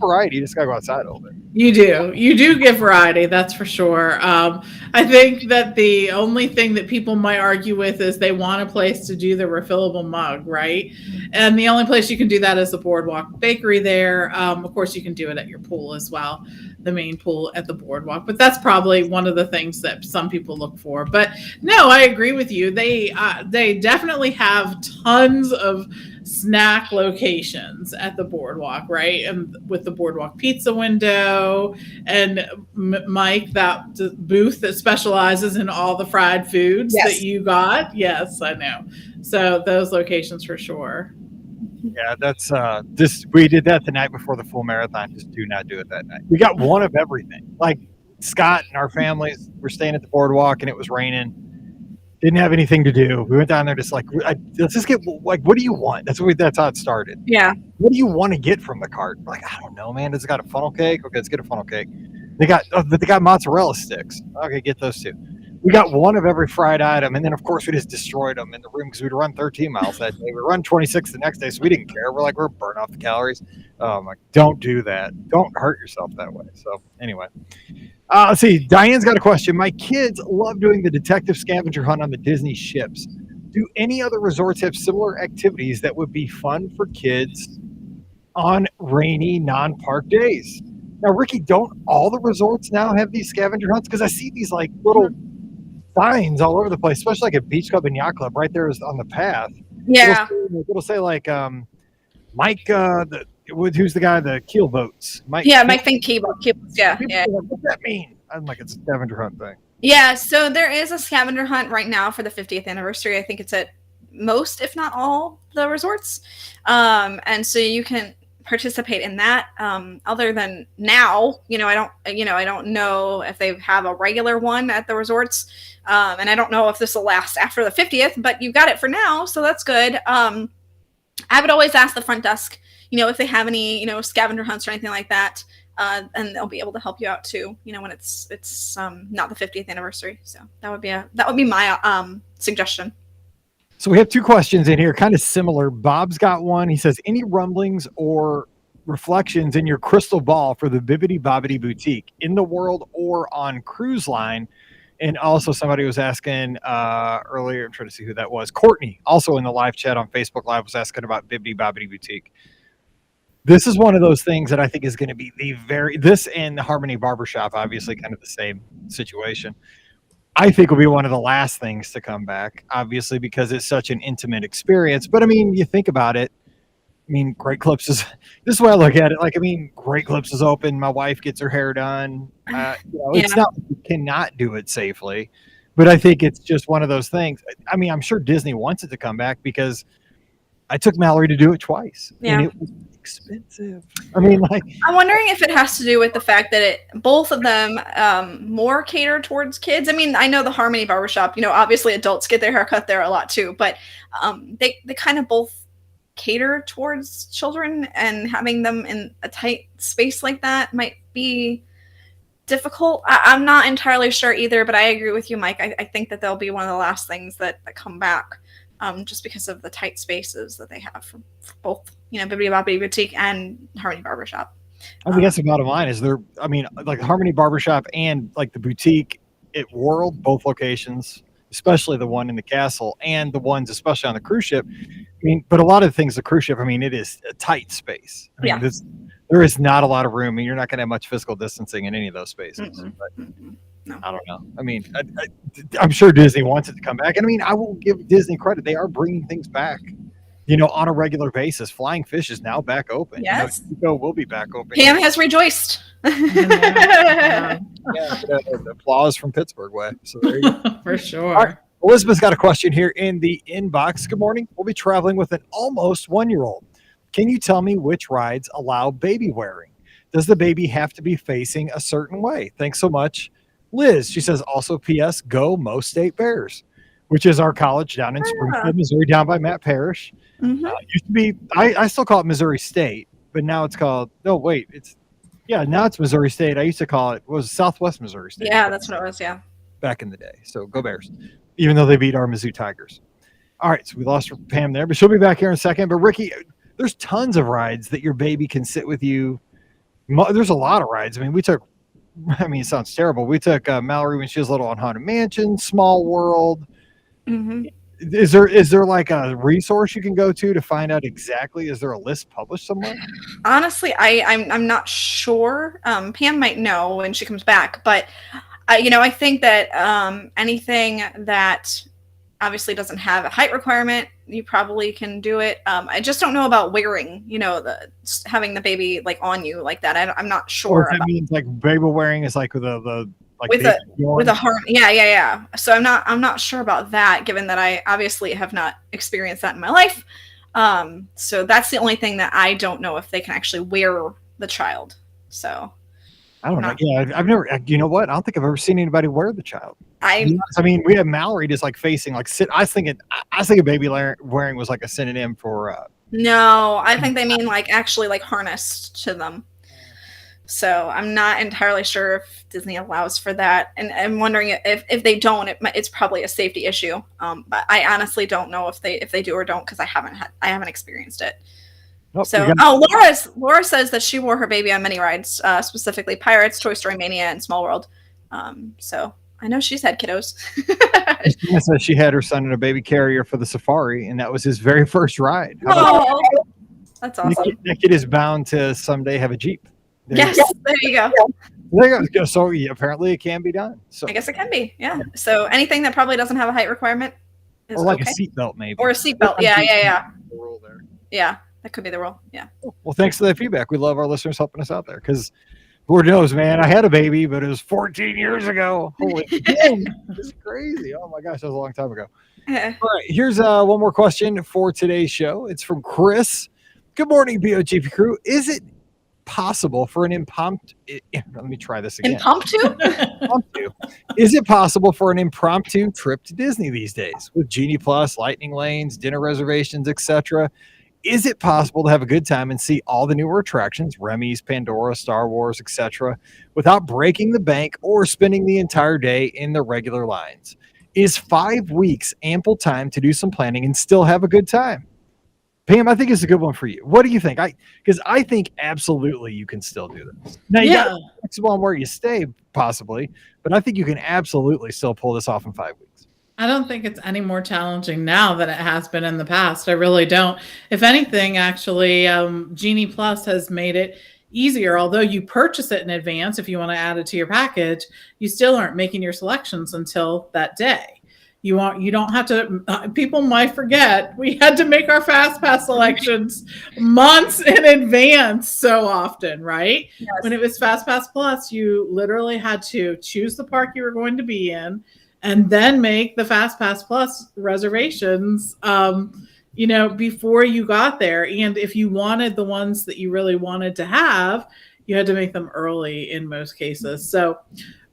variety. You just got to go outside a little bit. You do get variety. That's for sure. I think that the only thing that people might argue with is they want a place to do the refillable mug, right? And the only place you can do that is the Boardwalk Bakery there. Of course, you can do it at your pool as well, the main pool at the Boardwalk. But that's probably one of the things that some people look for. But no, I agree with you. They definitely have tons of snack locations at the boardwalk, right? And with the boardwalk pizza window, and Mike, that booth that specializes in all the fried foods that you got. Yes, I know. So those locations for sure. Yeah, that's we did that the night before the full marathon. Just do not do it that night. We got one of everything. Like Scott and our families were staying at the boardwalk and it was raining. Didn't have anything to do. We went down there just like, let's just get, like, what do you want? That's how it started. Yeah. What do you want to get from the cart? Like, I don't know, man. Does it got a funnel cake? Okay, let's get a funnel cake. They got mozzarella sticks. Okay, get those two. We got one of every fried item, and then of course we just destroyed them in the room because we'd run 13 miles that day. We run 26 the next day, so we didn't care. We're burn off the calories. Like, don't do that. Don't hurt yourself that way. So anyway, let's see. Diane's got a question. My kids love doing the detective scavenger hunt on the Disney ships. Do any other resorts have similar activities that would be fun for kids on rainy, non-park days? Now, Ricky, don't all the resorts now have these scavenger hunts? Because I see these like little signs all over the place, especially like at Beach Club and Yacht Club. Right there is on the path. Yeah, it'll say like Mike. Who's the guy? The keel boats. Mike. Yeah, Mike think keel boats. Yeah. What's that mean? I'm like, it's a scavenger hunt thing. Yeah, so there is a scavenger hunt right now for the 50th anniversary. I think it's at most, if not all, the resorts, and so you can participate in that. Other than now, I don't know if they have a regular one at the resorts, and I don't know if this will last after the 50th, but you got it for now, so that's good. I would always ask the front desk, if they have any, scavenger hunts or anything like that, and they'll be able to help you out too, when it's not the 50th anniversary. So that would be my suggestion. So we have two questions in here, kind of similar. Bob's got one. He says, any rumblings or reflections in your crystal ball for the Bibbidi Bobbidi Boutique in the world or on cruise line? And also somebody was asking earlier, I'm trying to see who that was. Courtney, also in the live chat on Facebook Live, was asking about Bibbidi Bobbidi Boutique. This is one of those things that I think is going to be this and the Harmony Barbershop, obviously kind of the same situation. I think will be one of the last things to come back, obviously, because it's such an intimate experience. But I mean, you think about it. I mean, Great Clips this is the way I look at it. Great Clips is open. My wife gets her hair done. It's not, you cannot do it safely, but I think it's just one of those things. I mean, I'm sure Disney wants it to come back because I took Mallory to do it twice. Yeah. And it was expensive. I mean, I'm wondering if it has to do with the fact that both of them more cater towards kids. I mean, I know the Harmony Barbershop, obviously adults get their hair cut there a lot too, but they kind of both cater towards children, and having them in a tight space like that might be difficult. I'm not entirely sure either, but I agree with you, Mike. I think that they'll be one of the last things that come back, just because of the tight spaces that they have for both, Bibbidi Bobbidi Boutique and Harmony Barbershop. I guess the bottom line is like Harmony Barbershop and like the boutique at World, both locations, especially the one in the castle and the ones especially on the cruise ship. But a lot of the things, the cruise ship, it is a tight space. There is not a lot of room, and you're not going to have much physical distancing in any of those spaces. But No. I don't know. I'm sure Disney wants it to come back. And I will give Disney credit. They are bringing things back, on a regular basis. Flying Fish is now back open. Yes. We'll be back open. Pam has rejoiced. Yeah, applause from Pittsburgh way. So there you go. For sure. All right. Elizabeth's got a question here in the inbox. Good morning. We'll be traveling with an almost 1-year-old. Can you tell me which rides allow baby wearing? Does the baby have to be facing a certain way? Thanks so much, Liz. She says, also, P.S. Go Mo State Bears, which is our college down in Springfield, Missouri, down by Matt Parrish. Mm-hmm. Used to be, I still call it Missouri State, but now it's called, now it's Missouri State. I used to call it Southwest Missouri State. Yeah, that's what it was, yeah. Back in the day. So go Bears, even though they beat our Mizzou Tigers. All right, so we lost Pam there, but she'll be back here in a second. But Ricky, there's tons of rides that your baby can sit with you. There's a lot of rides. It sounds terrible. We took Mallory when she was little on Haunted Mansion, Small World. Mm-hmm. Is there like a resource you can go to find out exactly? Is there a list published somewhere? Honestly, I'm not sure. Pam might know when she comes back, but I think that anything that obviously doesn't have a height requirement, you probably can do it. I just don't know about wearing, having the baby like on you like that. I'm not sure. Or if that means like baby wearing is like with a harness. Yeah. So I'm not sure about that, given that I obviously have not experienced that in my life. So that's the only thing that I don't know if they can actually wear the child. So I don't know. Yeah, I've never. You know what? I don't think I've ever seen anybody wear the child. I mean, we have Mallory just like facing like sit. I was thinking baby wearing was like a synonym for. No, I think they mean like actually like harnessed to them. So I'm not entirely sure if Disney allows for that, and I'm wondering if they don't, it's probably a safety issue. But I honestly don't know if they do or don't, because I haven't experienced it. Laura says that she wore her baby on many rides, specifically Pirates, Toy Story Mania, and Small World. So I know she's had kiddos. She said she had her son in a baby carrier for the safari, and that was his very first ride. Oh, that's awesome. That kid is bound to someday have a Jeep. There you go. There you go. So apparently it can be done. So I guess it can be. Yeah. So anything that probably doesn't have a height requirement is or like okay. a seatbelt, maybe. Or a seatbelt. Yeah. The rule there. Yeah. That could be the rule. Yeah. Well, thanks for that feedback. We love our listeners helping us out there, because Lord knows, man, I had a baby, but it was 14 years ago. Holy it's crazy. Oh my gosh, that was a long time ago. All right, here's one more question for today's show. It's from Chris. Good morning, BOGP crew. Is it possible for an impromptu? Let me try this again. Impromptu? Is it possible for an impromptu trip to Disney these days with Genie Plus, Lightning Lanes, dinner reservations, etc.? Is it possible to have a good time and see all the newer attractions, Remy's, Pandora, Star Wars, etc., without breaking the bank or spending the entire day in the regular lines? Is 5 weeks ample time to do some planning and still have a good time? Pam, I think it's a good one for you. What do you think? Because I think absolutely you can still do this. Now, you got to be flexible on where you stay, possibly, but I think you can absolutely still pull this off in 5 weeks. I don't think it's any more challenging now than it has been in the past. I really don't. If anything, actually, Genie Plus has made it easier. Although you purchase it in advance, if you want to add it to your package, you still aren't making your selections until that day. You don't have to. People might forget we had to make our Fast Pass selections months in advance so often, right? Yes. When it was Fast Pass Plus, you literally had to choose the park you were going to be in, and then make the Fast Pass Plus reservations, before you got there. And if you wanted the ones that you really wanted to have, you had to make them early in most cases. So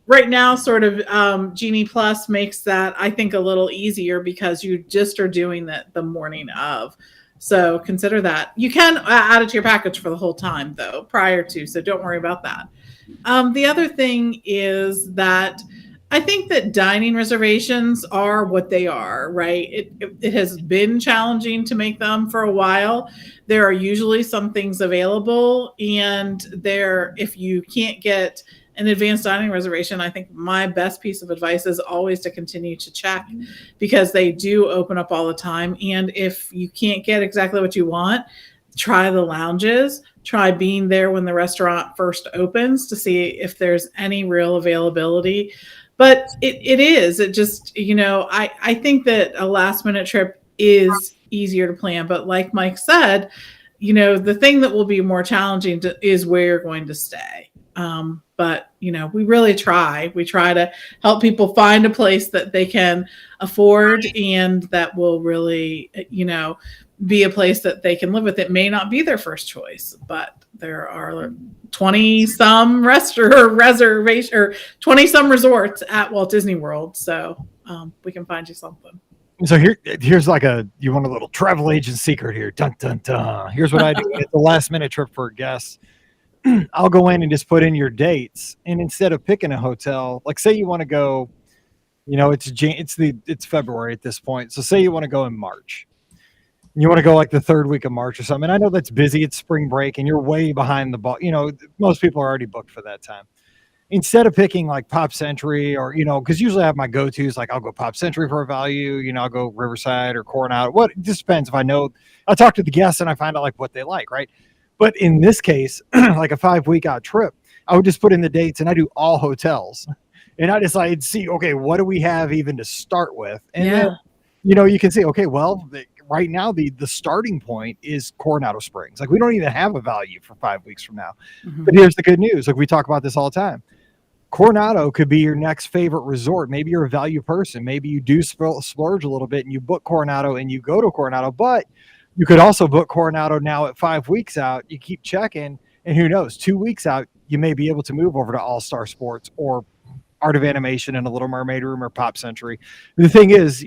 right now, sort of Genie Plus makes that, I think, a little easier, because you just are doing that the morning of. So consider that. You can add it to your package for the whole time, though, prior to. So don't worry about that. The other thing is that I think that dining reservations are what they are, right? It has been challenging to make them for a while. There are usually some things available, and if you can't get an advanced dining reservation, I think my best piece of advice is always to continue to check, because they do open up all the time. And if you can't get exactly what you want, try the lounges. Try being there when the restaurant first opens to see if there's any real availability. But it just, I think that a last minute trip is easier to plan. But like Mike said, the thing that will be more challenging is where you're going to stay. But, we really try. We try to help people find a place that they can afford and that will really, be a place that they can live with. It may not be their first choice, but there are 20-some reservation or 20-some resorts at Walt Disney World. So we can find you something. So here's like you want a little travel agent secret here. Dun, dun, dun. Here's what I do. It's a last minute trip for guests. I'll go in and just put in your dates. And instead of picking a hotel, like say you want to go, it's February at this point. So say you want to go in March. You want to go like the third week of March or something. And I know that's busy. It's spring break and you're way behind the ball. Most people are already booked for that time. Instead of picking like Pop Century or, because usually I have my go-tos, like I'll go Pop Century for a value, I'll go Riverside or Coronado. It just depends if I talk to the guests and I find out like what they like, right? But in this case, like a 5-week out trip, I would just put in the dates and I do all hotels. And I decided, see, okay, what do we have even to start with? And then you can say, okay, well, right now the starting point is Coronado Springs. Like, we don't even have a value for 5 weeks from now. Mm-hmm. But here's the good news. Like, we talk about this all the time. Coronado could be your next favorite resort. Maybe you're a value person. Maybe you do splurge a little bit and you book Coronado and you go to Coronado, but you could also book Coronado now at 5 weeks out. You keep checking, and who knows, 2 weeks out, you may be able to move over to All-Star Sports or Art of Animation and a Little Mermaid Room or Pop Century. The thing is,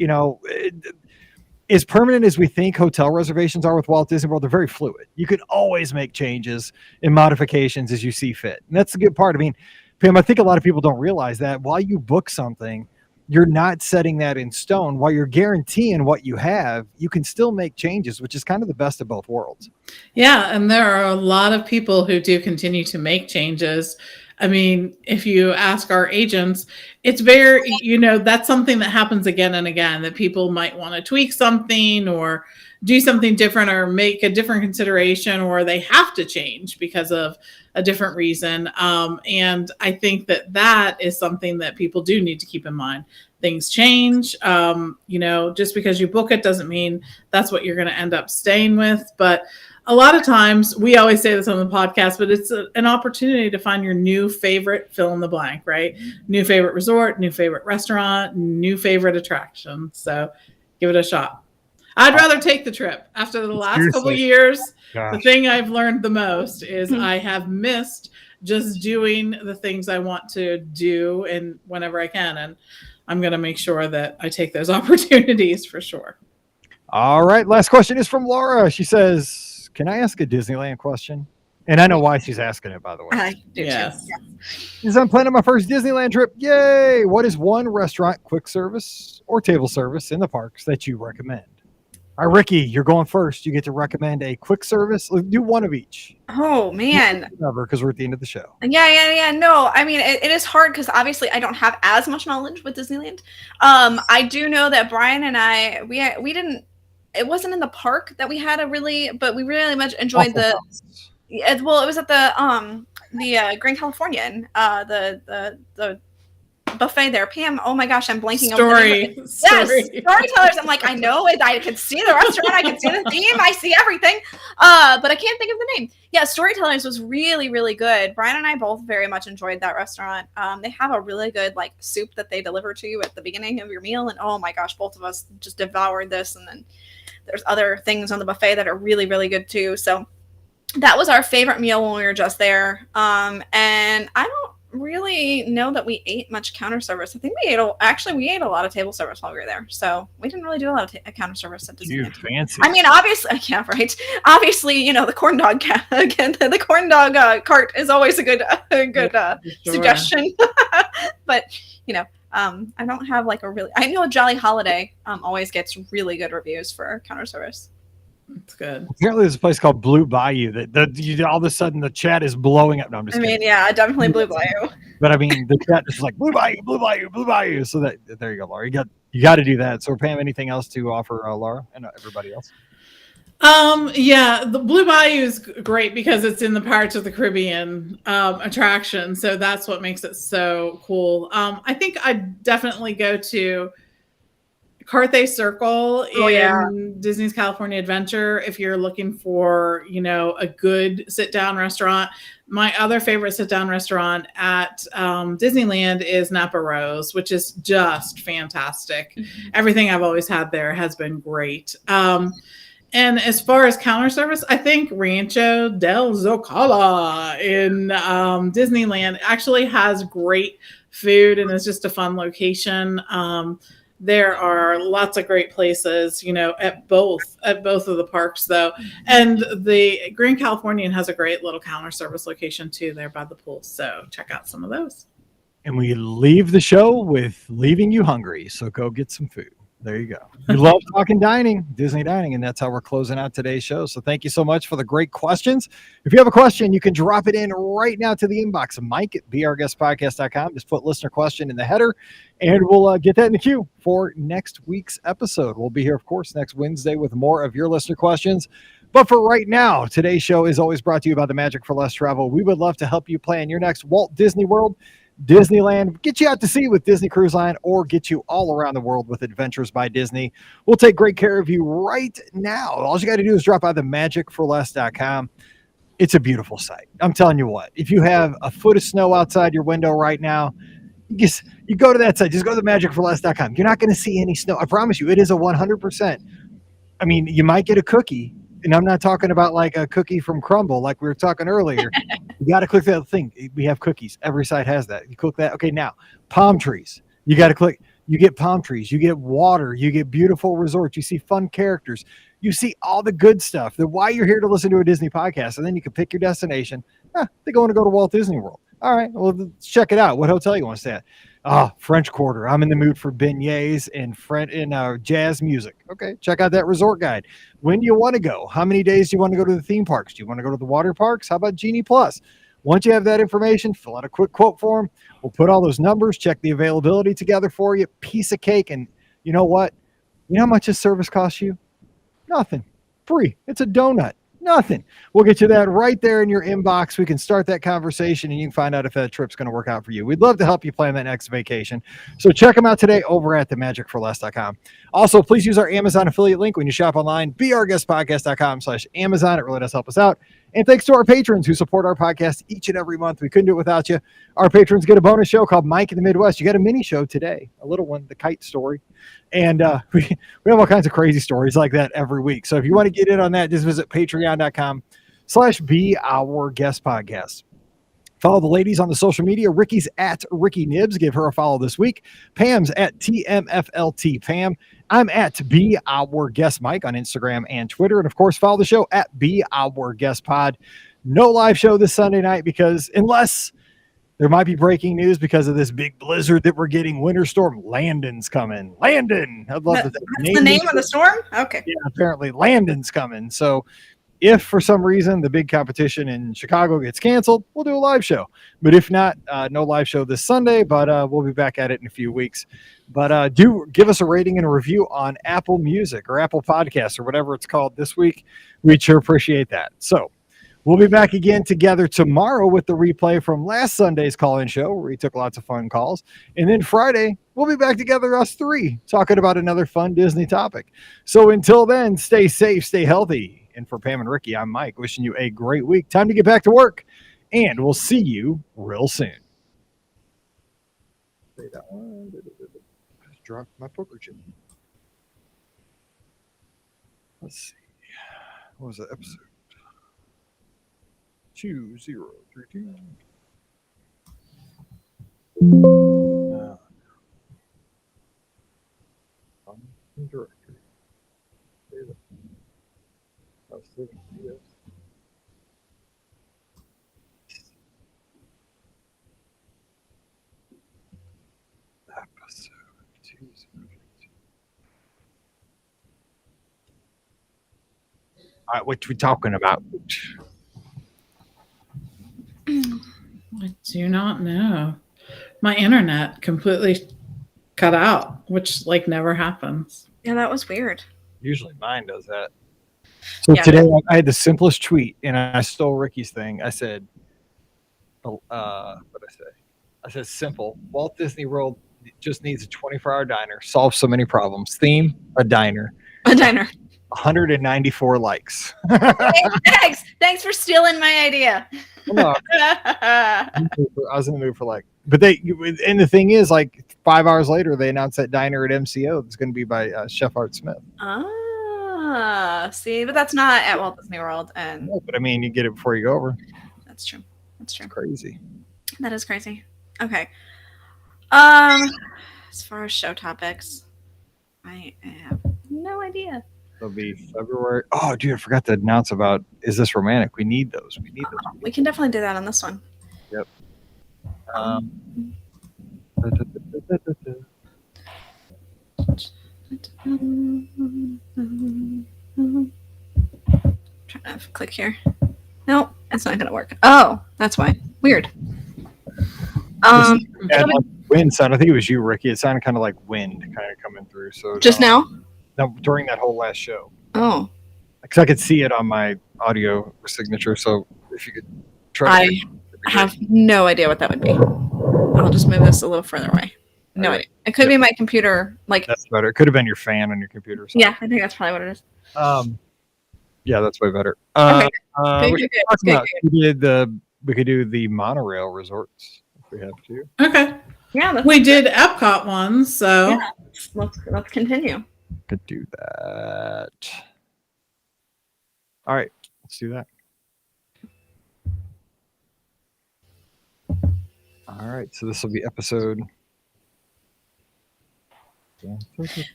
as permanent as we think hotel reservations are with Walt Disney World, they're very fluid. You can always make changes and modifications as you see fit. And that's the good part. I mean, Pam, I think a lot of people don't realize that while you book something, you're not setting that in stone. While you're guaranteeing what you have, you can still make changes, which is kind of the best of both worlds. Yeah, and there are a lot of people who do continue to make changes. I mean, if you ask our agents, it's very, that's something that happens again and again, that people might want to tweak something or do something different or make a different consideration, or they have to change because of a different reason. And I think that is something that people do need to keep in mind. Things change. Just because you book it doesn't mean that's what you're going to end up staying with. But a lot of times, we always say this on the podcast, but it's an opportunity to find your new favorite fill in the blank, right? New favorite resort, new favorite restaurant, new favorite attraction. So give it a shot. I'd rather take the trip. After the last couple of years, the thing I've learned the most is I have missed just doing the things I want to do and whenever I can. And I'm going to make sure that I take those opportunities for sure. All right. Last question is from Laura. She says, can I ask a Disneyland question? And I know why she's asking it, by the way. I do yes. too. I'm planning my first Disneyland trip. Yay! What is one restaurant, quick service, or table service in the parks that you recommend? All right, Ricky, you're going first. You get to recommend a quick service. Do one of each. Oh, man. Because we're at the end of the show. Yeah. No, I mean, it is hard because obviously I don't have as much knowledge with Disneyland. I do know that Brian and I, we didn't, it wasn't in the park that we had but we really much enjoyed it was at the Grand Californian, the buffet there. Pam, oh my gosh, I'm blanking on the name. Yes, Storytellers. I'm like, I know it. I can see the restaurant. I can see the theme. I see everything. But I can't think of the name. Yeah, Storytellers was really, really good. Brian and I both very much enjoyed that restaurant. They have a really good soup that they deliver to you at the beginning of your meal. And oh my gosh, both of us just devoured this. And then there's other things on the buffet that are really, really good too. So that was our favorite meal when we were just there. And I don't really know that we ate much counter service. I think we ate a lot of table service while we were there. So we didn't really do a lot of counter service at Disneyland. Fancy. I mean, obviously, yeah, right. Obviously, the corn dog the corn dog cart is always a good suggestion. But I don't have I know Jolly Holiday always gets really good reviews for counter service. That's good. Apparently, there's a place called Blue Bayou that all of a sudden the chat is blowing up. No, I'm just kidding. Yeah, definitely Blue Bayou. But I mean, the chat is like Blue Bayou, Blue Bayou, Blue Bayou. So there you go, Laura. You got to do that. So, Pam, anything else to offer Laura and everybody else? Yeah, the Blue Bayou is great because it's in the Pirates of the Caribbean attraction. So that's what makes it so cool. I think I'd definitely go to Carthay Circle in Disney's California Adventure if you're looking for, a good sit-down restaurant. My other favorite sit-down restaurant at Disneyland is Napa Rose, which is just fantastic. Mm-hmm. Everything I've always had there has been great. And as far as counter service, I think Rancho del Zocala in Disneyland actually has great food and is just a fun location. There are lots of great places, at both of the parks, though. And the Grand Californian has a great little counter service location, too, there by the pool. So check out some of those. And we leave the show with leaving you hungry. So go get some food. There you go. We love talking dining, Disney dining, and that's how we're closing out today's show. So thank you so much for the great questions. If you have a question, you can drop it in right now to the inbox of Mike at beourguestpodcast.com. Just put listener question in the header, and we'll get that in the queue for next week's episode. We'll be here, of course, next Wednesday with more of your listener questions. But for right now, today's show is always brought to you by the Magic for Less Travel. We would love to help you plan your next Walt Disney World, Disneyland, get you out to sea with Disney Cruise Line, or get you all around the world with Adventures by Disney. We'll take great care of you right now. All you got to do is drop by the magicforless.com. It's a beautiful site. I'm telling you what, if you have a foot of snow outside your window right now, you go to that site. Just go to the magicforless.com. You're not going to see any snow. I promise you, it is a 100%. I mean, you might get a cookie, and I'm not talking about like a cookie from Crumble like we were talking earlier. You got to click that thing. We have cookies. Every site has that. You click that. Okay, now, palm trees. You got to click. You get palm trees. You get water. You get beautiful resorts. You see fun characters. You see all the good stuff. That's why you're here to listen to a Disney podcast, and then you can pick your destination. They want to go to Walt Disney World. All right, well, let's check it out. What hotel you want to stay at? French Quarter. I'm in the mood for beignets and jazz music. Okay, check out that resort guide. When do you want to go? How many days do you want to go to the theme parks? Do you want to go to the water parks? How about Genie Plus? Once you have that information, fill out a quick quote form. We'll put all those numbers, check the availability together for you. Piece of cake. And you know what? You know how much this service costs you? Nothing. Free. It's a donut. Nothing. We'll get you that right there in your inbox. We can start that conversation, and you can find out if that trip's going to work out for you. We'd love to help you plan that next vacation. So check them out today over at themagicforless.com. Also, please use our Amazon affiliate link when you shop online, beourguestpodcast.com/Amazon. It really does help us out. And thanks to our patrons who support our podcast each and every month. We couldn't do it without you. Our patrons get a bonus show called Mike in the Midwest. You got a mini show today, a little one, the kite story. And we have all kinds of crazy stories like that every week. So if you want to get in on that, just visit patreon.com/beourguestpodcast. Follow the ladies on the social media. Ricky's at Ricky Nibs. Give her a follow this week. Pam's at TMFLT Pam. I'm at Be Our Guest Mike on Instagram and Twitter. And of course, follow the show at Be Our Guest Pod. No live show this Sunday night because unless there might be breaking news because of this big blizzard that we're getting. Winter storm Landon's coming. Landon. I'd love that's the name of the storm? Okay. Yeah, apparently Landon's coming. So if for some reason the big competition in Chicago gets canceled, we'll do a live show. But if not, no live show this Sunday, but we'll be back at it in a few weeks. But do give us a rating and a review on Apple Music or Apple Podcasts or whatever it's called this week. We'd sure appreciate that. So we'll be back again together tomorrow with the replay from last Sunday's call-in show where we took lots of fun calls. And then Friday, we'll be back together, us three, talking about another fun Disney topic. So until then, stay safe, stay healthy. And for Pam and Ricky, I'm Mike, wishing you a great week. Time to get back to work, and we'll see you real soon. Say that one. Just dropped my poker chip. Let's see. What was the episode? 2032. Directory. Episode 202. All right, what are we talking about? I do not know. My internet completely cut out, which like never happens. Yeah, that was weird. Usually mine does that. So today I had the simplest tweet, and I stole Ricky's thing. I said, what did I say? I said, simple. Walt Disney World just needs a 24-hour diner. Solves so many problems. Theme, a diner. A diner. 194 likes. Hey, thanks for stealing my idea. No, I was in the mood for like, but and the thing is, like 5 hours later, they announced that diner at MCO that's going to be by Chef Art Smith. See, but that's not at Walt Disney World, and no, but I mean, you get it before you go over. That's true. That's true. It's crazy. That is crazy. Okay. As far as show topics, I have no idea. It'll be February. Oh, dude, I forgot to announce about Is This Romantic? We need those. We can definitely do that on this one. Yep. Trying to click here. Nope, it's not gonna work. Oh, that's why. Weird. Wind sound. I think it was you, Ricky. It sounded kind of like wind kind of coming through. So just now? No, during that whole last show. Oh. Because I could see it on my audio signature. So if you could try. I have no idea what that would be. I'll just move this a little further away. No, right. It could be my computer. Like that's better. It could have been your fan on your computer. Yeah, I think that's probably what it is. Yeah, that's way better. Okay. We could do the monorail resorts if we have to. Okay. Yeah, we did Epcot ones, so yeah. Let's continue. Could do that. All right, let's do that. All right, so this will be episode.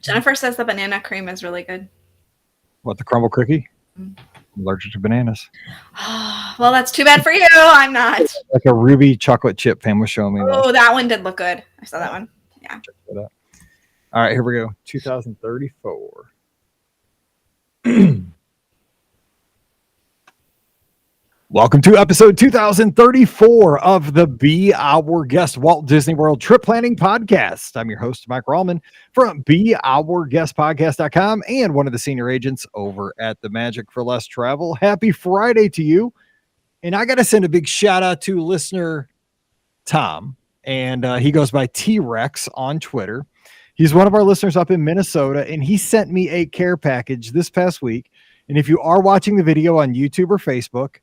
Jennifer says the banana cream is really good. What, the crumble cookie? I'm allergic to bananas. Well, that's too bad for you. I'm not. Like a ruby chocolate chip fan was showing me. Oh, that one did look good. I saw that one. Yeah. Check that out. All right, here we go. 2034. Welcome to episode 2034 of the Be Our Guest Walt Disney World Trip Planning Podcast. I'm your host, Mike Rallman from BeOurGuestPodcast.com and one of the senior agents over at the Magic for Less Travel. Happy Friday to you. And I got to send a big shout out to listener Tom. And he goes by T-Rex on Twitter. He's one of our listeners up in Minnesota, and he sent me a care package this past week. And if you are watching the video on YouTube or Facebook,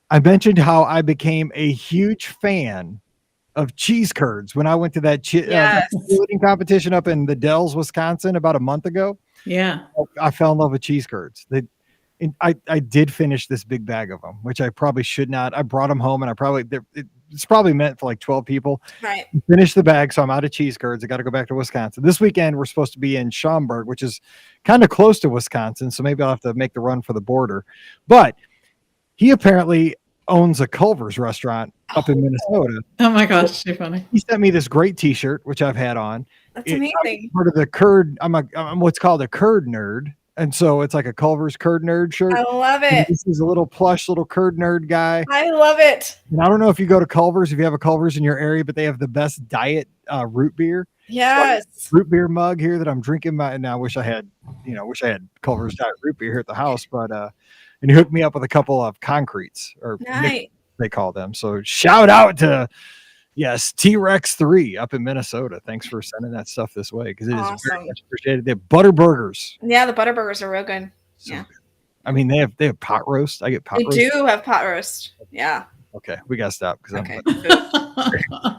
I mentioned how I became a huge fan of cheese curds when I went to that eating competition up in the Dells, Wisconsin about a month ago. Yeah. I fell in love with cheese curds. I did finish this big bag of them, which I probably should not. I brought them home and it's probably meant for like 12 people. Right. Finished the bag, so I'm out of cheese curds. I got to go back to Wisconsin. This weekend, we're supposed to be in Schaumburg, which is kind of close to Wisconsin, so maybe I'll have to make the run for the border. But he apparently owns a Culver's restaurant up in Minnesota. Oh my gosh, so funny. He sent me this great t-shirt, which I've had on. That's amazing. Part of the curd. I'm what's called a curd nerd. And so it's like a Culver's curd nerd shirt. I love it. And this is a little plush little curd nerd guy. I love it. And I don't know if you go to Culver's, if you have a Culver's in your area, but they have the best diet root beer. Yes. So root beer mug here that I'm drinking. And I wish I had Culver's diet root beer here at the house. But and he hooked me up with a couple of concretes, or nice. They call them. So shout out to T-Rex 3 up in Minnesota. Thanks for sending that stuff this way, because it is very much appreciated. They have butter burgers. Yeah, the butter burgers are real good. So, yeah. I mean, they have pot roast. I get pot roast. They do have pot roast. Yeah. Okay, we gotta stop because I'm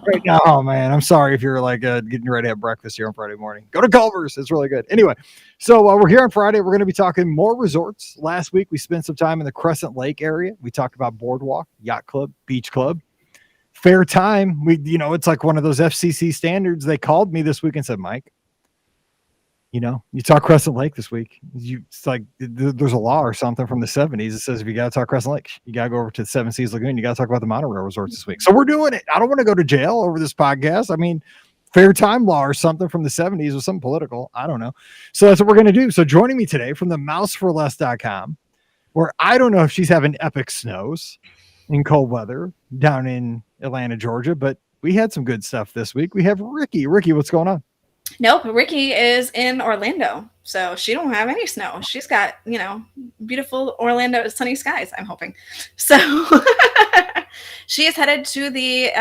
right now. Oh man, I'm sorry if you're like getting ready to have breakfast here on Friday morning. Go to Culver's; it's really good. Anyway, so we're here on Friday. We're going to be talking more resorts. Last week we spent some time in the Crescent Lake area. We talked about Boardwalk, Yacht Club, Beach Club. Fair time. It's like one of those FCC standards. They called me this week and said, Mike, you talk Crescent Lake this week. It's like there's a law or something from the 70s that says if you got to talk Crescent Lake, you got to go over to the Seven Seas Lagoon. You got to talk about the monorail resorts this week. So we're doing it. I don't want to go to jail over this podcast. I mean, fair time law or something from the 70s or something political. I don't know. So that's what we're going to do. So joining me today from the mouseforless.com, where I don't know if she's having epic snows in cold weather down in Atlanta, Georgia, but we had some good stuff this week. We have Ricky. Ricky, what's going on? Nope, Ricky is in Orlando, so she don't have any snow. She's got, beautiful Orlando sunny skies, I'm hoping. So she is headed to the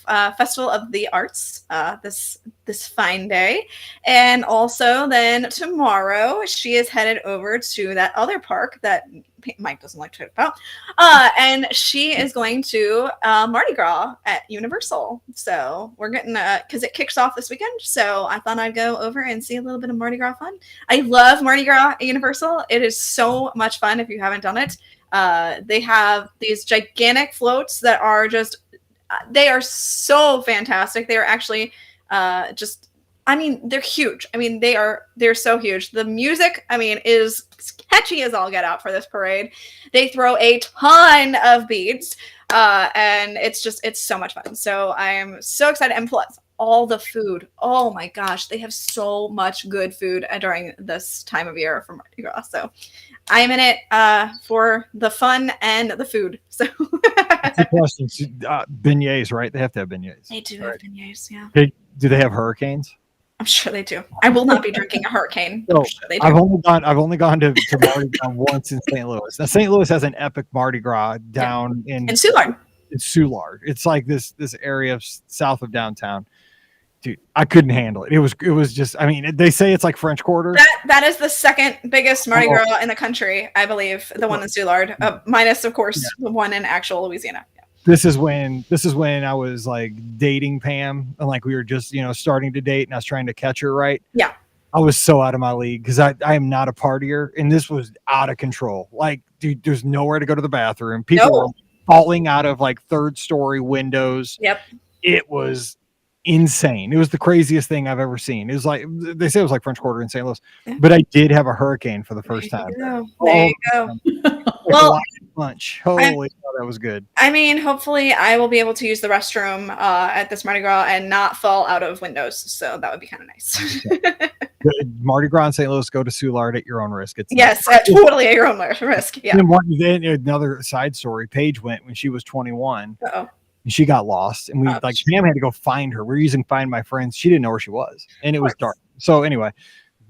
Festival of the Arts this fine day. And also then tomorrow she is headed over to that other park that Mike doesn't like to talk about. And she is going to Mardi Gras at Universal. So we're getting, because it kicks off this weekend. So I thought I'd go over and see a little bit of Mardi Gras fun. I love Mardi Gras at Universal. It is so much fun if you haven't done it. They have these gigantic floats that are they are so fantastic. They are actually they're huge. I mean, they're so huge. The music, is catchy as all get out for this parade. They throw a ton of beads, and it's so much fun. So I am so excited. And plus, all the food. Oh my gosh, they have so much good food during this time of year for Mardi Gras. So I am in it for the fun and the food. So questions. Beignets, right? They have to have beignets. They do have beignets, yeah. Do they have hurricanes? I'm sure they do. I will not be drinking a hurricane. So, I'm sure they do. I've only gone to Mardi Gras once in St. Louis. Now, St. Louis has an epic Mardi Gras down in Soulard. It's Soulard. It's like this area south of downtown. Dude, I couldn't handle it. It was just, I mean, they say it's like French Quarter. That is the second biggest Mardi Gras in the country, I believe, the one in Soulard, minus, of course, the one in actual Louisiana. Yeah. This is when I was like dating Pam, and like we were just, starting to date, and I was trying to catch her right. Yeah. I was so out of my league because I am not a partier, and this was out of control. Like, dude, there's nowhere to go to the bathroom. People were falling out of like 3rd-story windows. Yep. It was insane. It was the craziest thing I've ever seen. It was like, they say it was like French Quarter in St. Louis, but I did have a hurricane for the first time. There you go. Well, lunch. Holy cow, that was good. I mean, hopefully I will be able to use the restroom at this Mardi Gras and not fall out of windows. So that would be kind of nice. Mardi Gras in St. Louis, go to Soulard at your own risk. Totally at your own risk. Yeah. And another side story, Paige went when she was 21. Uh-oh. And she got lost, and Pam had to go find her. We're using Find My Friends. She didn't know where she was, and it was dark. So anyway,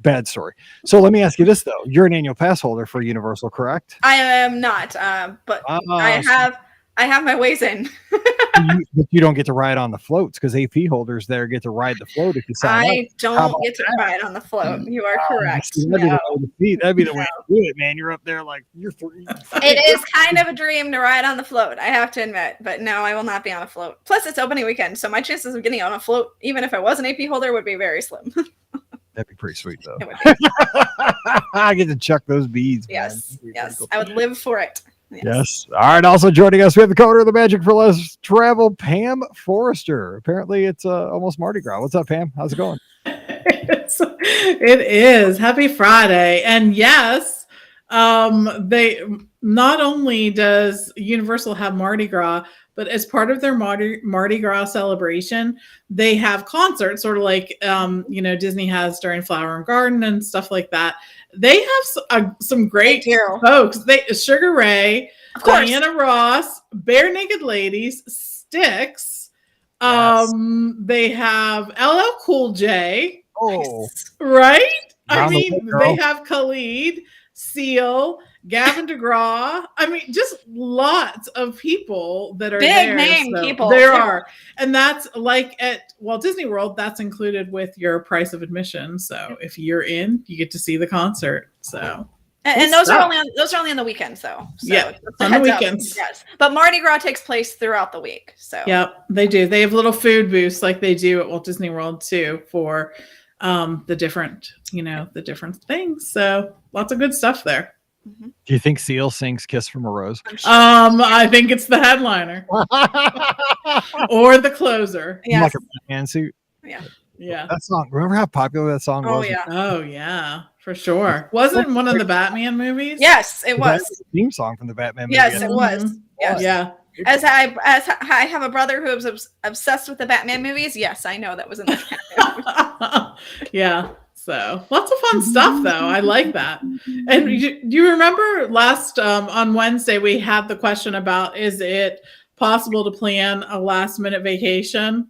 bad story. So let me ask you this though: you're an annual pass holder for Universal, correct? I am not, but I have my ways in. But you don't get to ride on the floats because AP holders there get to ride the float if you sign up. I don't get to ride on the float. You are correct. That'd be the way to do it, man. You're up there like you're three. It is kind of a dream to ride on the float, I have to admit. But no, I will not be on a float. Plus, it's opening weekend, so my chances of getting on a float, even if I was an AP holder, would be very slim. That'd be pretty sweet, though. I get to chuck those beads. Yes, cool. I would live for it. Yes. All right. Also joining us, we have the coder of the Magic for Less Travel, Pam Forrester. Apparently, it's almost Mardi Gras. What's up, Pam? How's it going? It is. Happy Friday. And yes, they not only does Universal have Mardi Gras, but as part of their Mardi Gras celebration, they have concerts, sort of like Disney has during Flower and Garden and stuff like that. They have some great folks. Sugar Ray, Diana Ross, Bare Naked Ladies, Styx. They have LL Cool J. Oh, right. I mean, they have Khalid, Seal, Gavin DeGraw. I mean, just lots of people that are big name people. There are. And that's like at Walt Disney World, that's included with your price of admission. So if you're in, you get to see the concert. So and those are only on the weekends though. So yeah, on the weekends. Yes. But Mardi Gras takes place throughout the week. So yep, they do. They have little food booths like they do at Walt Disney World too for the different things. So lots of good stuff there. Mm-hmm. Do you think Seal sings "Kiss from a Rose"? Sure. I think it's the headliner or the closer. Yeah, like a Batman suit. Yeah. That song. Remember how popular that song was? Oh yeah, for sure. Wasn't one of the Batman movies? Yes, it was. The theme song from the Batman movie. Yes, it was. Yes. Yeah. As I have a brother who is obsessed with the Batman movies. Yes, I know that was in the yeah. So lots of fun stuff, though. I like that. And you remember last on Wednesday we had the question about, is it possible to plan a last minute vacation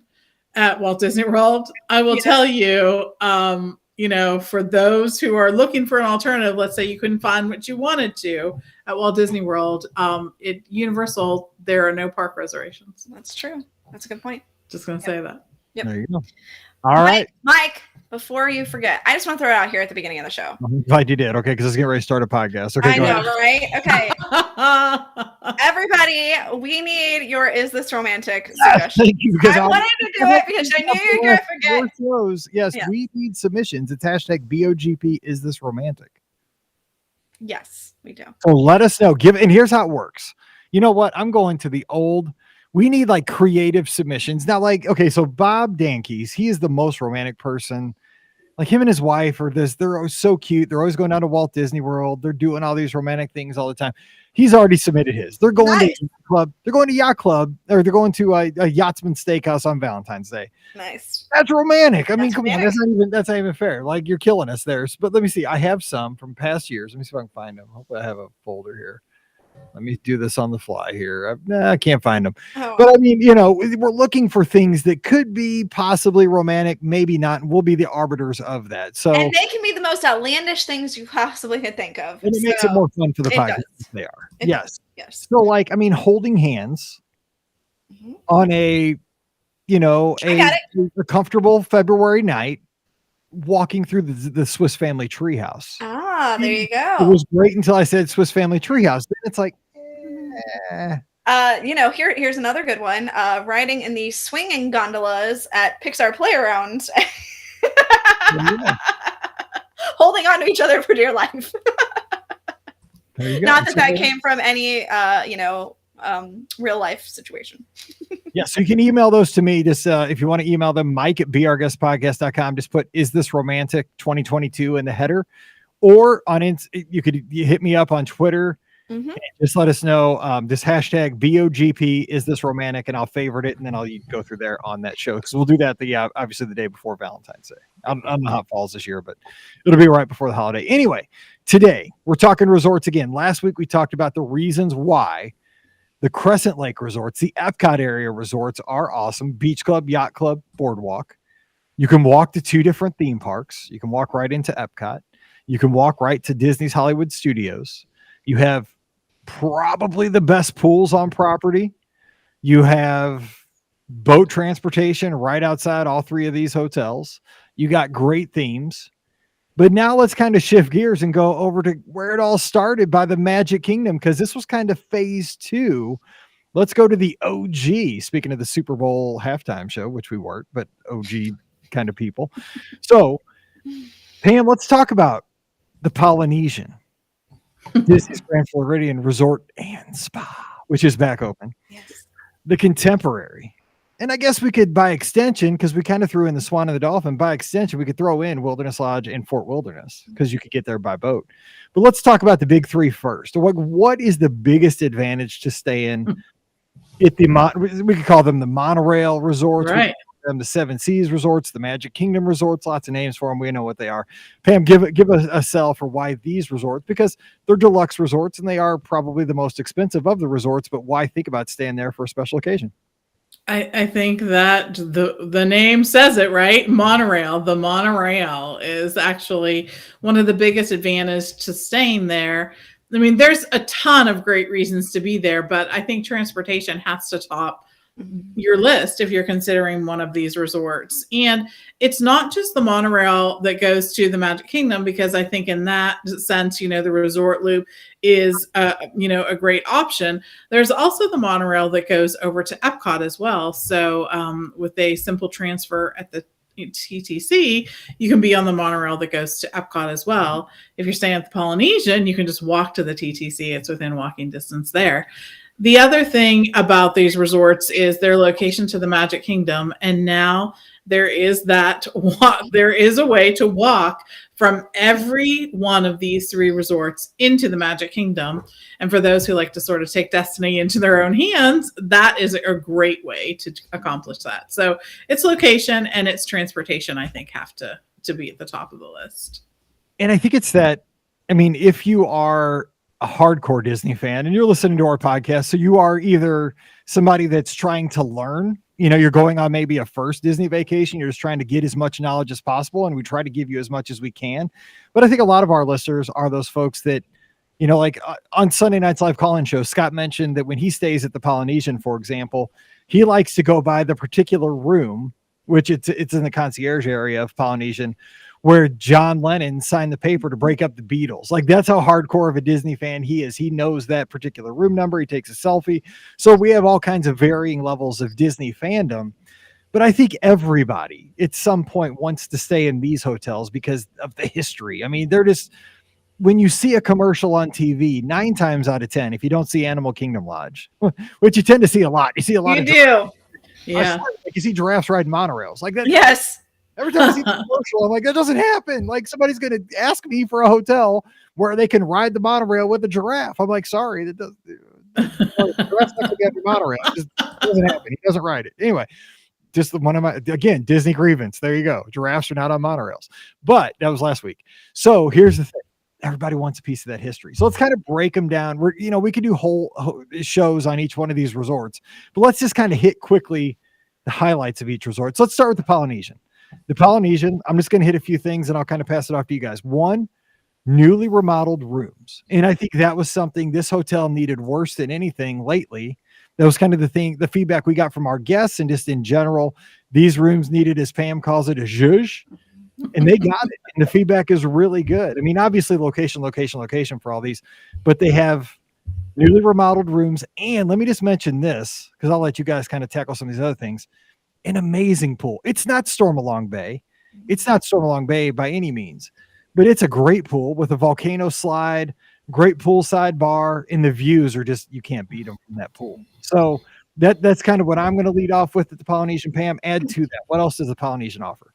at Walt Disney World? I will tell you, for those who are looking for an alternative, let's say you couldn't find what you wanted to at Walt Disney World, at Universal, there are no park reservations. That's true. That's a good point. Just going to say that. Yep. There you go. All right. Mike, before you forget, I just want to throw it out here at the beginning of the show. I'm glad you did. Okay, because it's getting ready to start a podcast. Okay, I know, right? Okay. Everybody, we need your Is This Romantic suggestion. Thank you, I wanted to do it because I knew you were going to forget. Shows. Yes, we need submissions. It's hashtag BOGP Is This Romantic. Yes, we do. So let us know. And here's how it works. You know what? I'm going to the old. We need like creative submissions. Now, like, okay, so Bob Dankeys, he is the most romantic person. Like him and his wife are they're so cute. They're always going down to Walt Disney World. They're doing all these romantic things all the time. He's already submitted his. They're going to Yacht Club. They're going to Yacht Club, or they're going to a Yachtsman Steakhouse on Valentine's Day. Nice. That's romantic. I mean, come on, that's not even fair. Like you're killing us there. But let me see. I have some from past years. Let me see if I can find them. Hopefully I have a folder here. Let me do this on the fly here. I can't find them. Oh. But I mean, we're looking for things that could be possibly romantic, maybe not. And we'll be the arbiters of that. So, and they can be the most outlandish things you possibly could think of. And it makes it more fun for the podcast. They are. Yes. Yes. So, like, I mean, holding hands on a comfortable February night, walking through the Swiss Family Treehouse. Ah, there you go. It was great until I said Swiss Family Treehouse. Then it's like, here's another good one. Riding in the swinging gondolas at Pixar Playground. Holding on to each other for dear life. Not that came from any, real life situation. Yeah, so you can email those to me. Just if you want to email them, Mike at beourguestpodcast.com. Just put "Is this romantic 2022" in the header, or you could hit me up on Twitter. Just let us know this hashtag BOGP is this romantic, and I'll favorite it, and then I'll go through there on that show, because we'll do that obviously the day before Valentine's Day. I don't know how it falls this year, but it'll be right before the holiday. Anyway, today we're talking resorts again. Last week we talked about the reasons why the Crescent Lake resorts, the Epcot area resorts, are awesome. Beach Club, Yacht Club, Boardwalk. You can walk to 2 different theme parks. You can walk right into Epcot. You can walk right to Disney's Hollywood Studios. You have probably the best pools on property. You have boat transportation right outside all 3 of these hotels. You got great themes. But now let's kind of shift gears and go over to where it all started, by the Magic Kingdom, because this was kind of phase 2. Let's go to the OG. Speaking of the Super Bowl halftime show, which we weren't, but OG kind of people. So, Pam, let's talk about the Polynesian, Disney's Grand Floridian Resort and Spa, which is back open. Yes. The Contemporary. And I guess we could, by extension, because we kind of threw in the Swan and the Dolphin, by extension, we could throw in Wilderness Lodge and Fort Wilderness, because you could get there by boat. But let's talk about the big 3 first. What is the biggest advantage to stay in at we could call them the monorail resorts, right? Them the Seven Seas resorts, the Magic Kingdom resorts, lots of names for them. We know what they are. Pam, give a sell for why these resorts, because they're deluxe resorts and they are probably the most expensive of the resorts, but why think about staying there for a special occasion? I think that the name says it, right? Monorail. The monorail is actually one of the biggest advantages to staying there. I mean, there's a ton of great reasons to be there, but I think transportation has to top your list if you're considering one of these resorts. And it's not just the monorail that goes to the Magic Kingdom, because I think in that sense, the resort loop is a great option. There's also the monorail that goes over to Epcot as well. So with a simple transfer at the TTC, you can be on the monorail that goes to Epcot as well. If you're staying at the Polynesian, you can just walk to the TTC. It's within walking distance there. The other thing about these resorts is their location to the Magic Kingdom, and now there is a way to walk from every one of these 3 resorts into the Magic Kingdom. And for those who like to sort of take destiny into their own hands, that is a great way to accomplish that. So its location and its transportation, I think, have to be at the top of the list. And I think it's that, if you are a hardcore Disney fan and you're listening to our podcast, so you are either somebody that's trying to learn, you're going on maybe a first Disney vacation, you're just trying to get as much knowledge as possible, and we try to give you as much as we can. But I think a lot of our listeners are those folks that, like on Sunday Night's live call-in show, Scott mentioned that when he stays at the Polynesian, for example, he likes to go by the particular room, which it's in the concierge area of Polynesian, where John Lennon signed the paper to break up the Beatles. Like, that's how hardcore of a Disney fan he is. He knows that particular room number. He takes a selfie. So we have all kinds of varying levels of Disney fandom. But I think everybody at some point wants to stay in these hotels because of the history. They're just, when you see a commercial on TV, 9 times out of 10, if you don't see Animal Kingdom Lodge, which you tend to see a lot. You see a lot of giraffes. Yeah. Like, you see giraffes riding monorails. Like that. Yes. Every time I see the commercial, I'm like, that doesn't happen. Like, somebody's going to ask me for a hotel where they can ride the monorail with a giraffe. I'm like, sorry, that doesn't. The giraffe's not going to get the monorail. It just doesn't happen. He doesn't ride it. Anyway, just one of my, again, Disney grievance. There you go. Giraffes are not on monorails. But that was last week. So here's the thing. Everybody wants a piece of that history. So let's kind of break them down. We could do whole shows on each one of these resorts, but let's just kind of hit quickly the highlights of each resort. So let's start with the Polynesian. The Polynesian, I'm just going to hit a few things and I'll kind of pass it off to you guys. 1, newly remodeled rooms. And I think that was something this hotel needed worse than anything lately, That was kind of the feedback we got from our guests, and just in general, these rooms needed, as Pam calls it, a zhuzh, and they got it. And the feedback is really good. I mean, obviously location for all these, but they have newly remodeled rooms. And let me just mention this, because I'll let you guys kind of tackle some of these other things. An amazing pool. It's not Stormalong Bay. It's not Stormalong Bay by any means, but it's a great pool with a volcano slide, great poolside bar, and the views are just, you can't beat them from that pool. So that's kind of what I'm going to lead off with at the Polynesian. Pam, add to that. What else does the Polynesian offer?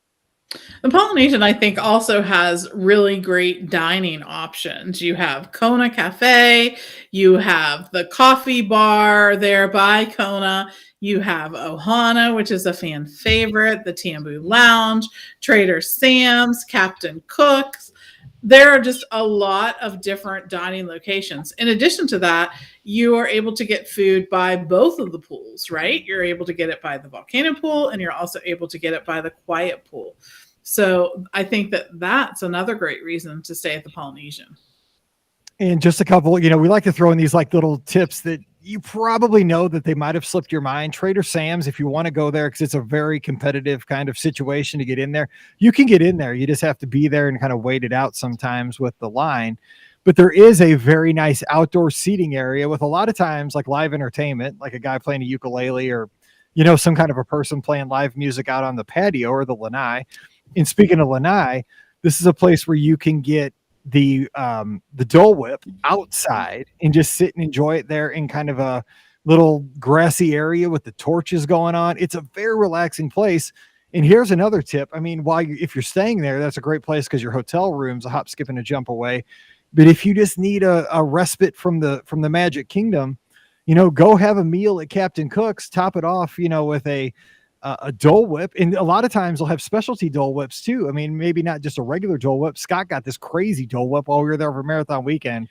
The Polynesian, I think, also has really great dining options. You have Kona Cafe, you have the coffee bar there by Kona, you have Ohana, which is a fan favorite, the Tambu Lounge, Trader Sam's, Captain Cook's. There are just a lot of different dining locations. In addition to that, you are able to get food by both of the pools, right? You're able to get it by the volcano pool, and you're also able to get it by the quiet pool. So I think that's another great reason to stay at the Polynesian. And just a couple, we like to throw in these like little tips that you probably know that they might have slipped your mind. Trader Sam's, if you want to go there, because it's a very competitive kind of situation to get in there, you can get in there. You just have to be there and kind of wait it out sometimes with the line. But there is a very nice outdoor seating area with a lot of times like live entertainment, like a guy playing a ukulele or, some kind of a person playing live music out on the patio or the lanai. And speaking of lanai, this is a place where you can get the Dole Whip outside and just sit and enjoy it there in kind of a little grassy area with the torches going on. It's a very relaxing place. And here's another tip. I mean, if you're staying there, that's a great place because your hotel room's a hop, skip, and a jump away. But if you just need a respite from the Magic Kingdom, go have a meal at Captain Cook's, top it off, with a Dole Whip. And a lot of times they'll have specialty Dole Whips too. I mean, maybe not just a regular Dole Whip. Scott got this crazy Dole Whip while we were there for Marathon Weekend.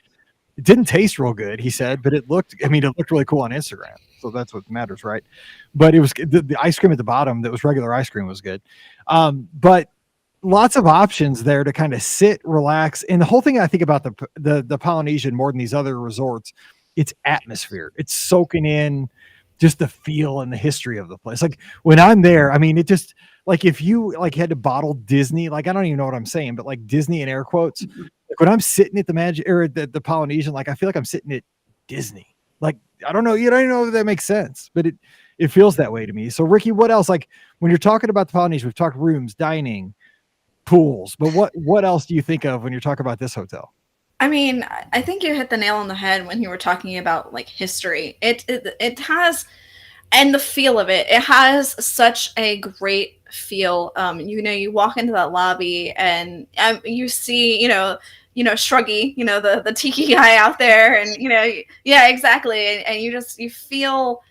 It didn't taste real good, he said, but it looked really cool on Instagram. So that's what matters, right? But it was the ice cream at the bottom that was regular ice cream was good. But lots of options there to kind of sit, relax. And the whole thing I think about the Polynesian more than these other resorts, it's atmosphere. It's soaking in just the feel and the history of the place. Like when I'm there, I mean, it just like if you like had to bottle Disney, like I don't even know what I'm saying, but like Disney in air quotes, like when I'm sitting at the Magic or the Polynesian, like I feel like I'm sitting at Disney. Like I don't know, you don't even know if that makes sense, but it feels that way to me. So Ricky, what else? Like when you're talking about the Polynesian, we've talked rooms, dining, pools, but what else do you think of when you're talking about this hotel? I mean, I think you hit the nail on the head when you were talking about like history. It has, and the feel of it has such a great feel. You walk into that lobby and you see, Shruggy, the tiki guy out there, and yeah, exactly, and you feel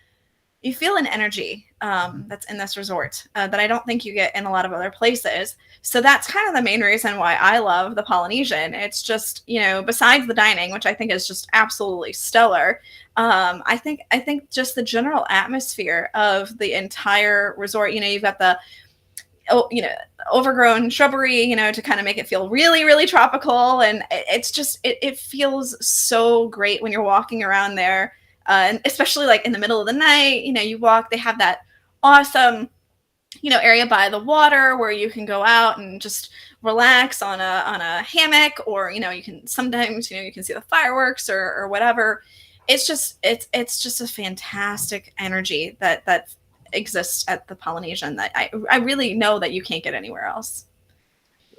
an energy that's in this resort that I don't think you get in a lot of other places. So that's kind of the main reason why I love the Polynesian. It's just, besides the dining, which I think is just absolutely stellar, I think just the general atmosphere of the entire resort, you've got the overgrown shrubbery, to kind of make it feel really, really tropical. And it's just, it feels so great when you're walking around there. And especially like in the middle of the night, you walk, they have that awesome, area by the water where you can go out and just relax on a hammock, or, you can sometimes, you can see the fireworks or whatever. It's just a fantastic energy that exists at the Polynesian that I really know that you can't get anywhere else.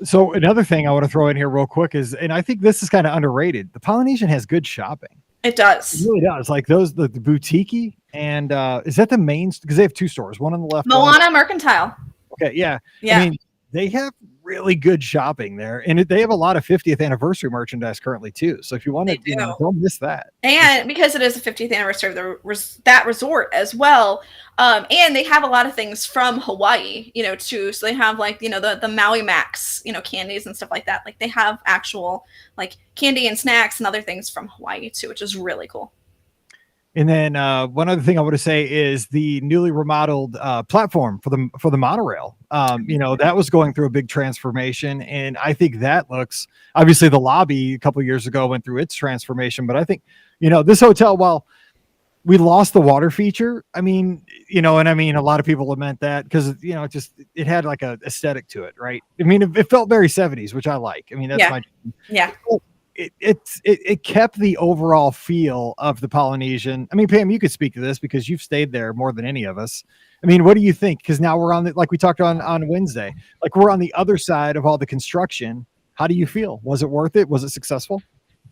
So another thing I want to throw in here real quick is, and I think this is kind of underrated, the Polynesian has good shopping. It does. It really does. Like the boutique and is that the main? Because they have two stores, one on the left. Moana Mercantile. Okay, yeah. I mean, they have really good shopping there, and they have a lot of 50th anniversary merchandise currently too. So if you want to, don't miss that. And because it is the 50th anniversary of that resort as well, and they have a lot of things from Hawaii, too. So they have like the Maui Max, candies and stuff like that. Like they have actual like candy and snacks and other things from Hawaii too, which is really cool. And then one other thing I want to say is the newly remodeled platform for the monorail. That was going through a big transformation, and I think that looks, obviously the lobby a couple of years ago went through its transformation, but I think this hotel, while we lost the water feature. I mean, a lot of people lament that because, it had like a aesthetic to it, right? I mean, it felt very 70s, which I like. I mean, that's it kept the overall feel of the Polynesian. I mean, Pam, you could speak to this because you've stayed there more than any of us. I mean, what do you think? Because now we're like we talked on Wednesday, like we're on the other side of all the construction. How do you feel? Was it worth it? Was it successful?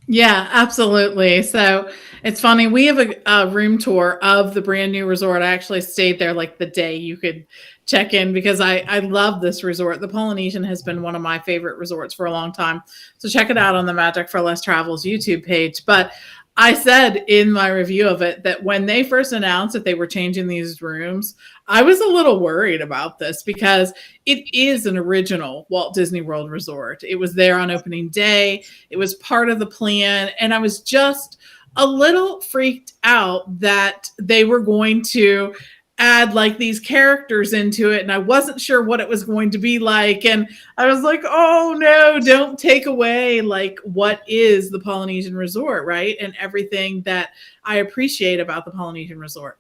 Yeah, absolutely. So it's funny. We have a room tour of the brand new resort. I actually stayed there like the day you could check in because I love this resort. The Polynesian has been one of my favorite resorts for a long time. So check it out on the Magic for Less Travel's YouTube page. But I said in my review of it that when they first announced that they were changing these rooms, I was a little worried about this because it is an original Walt Disney World resort. It was there on opening day. It was part of the plan. And I was just a little freaked out that they were going to add like these characters into it, and I wasn't sure what it was going to be like, and I was like, oh no, don't take away like what is the Polynesian resort, right? And everything that I appreciate about the Polynesian resort.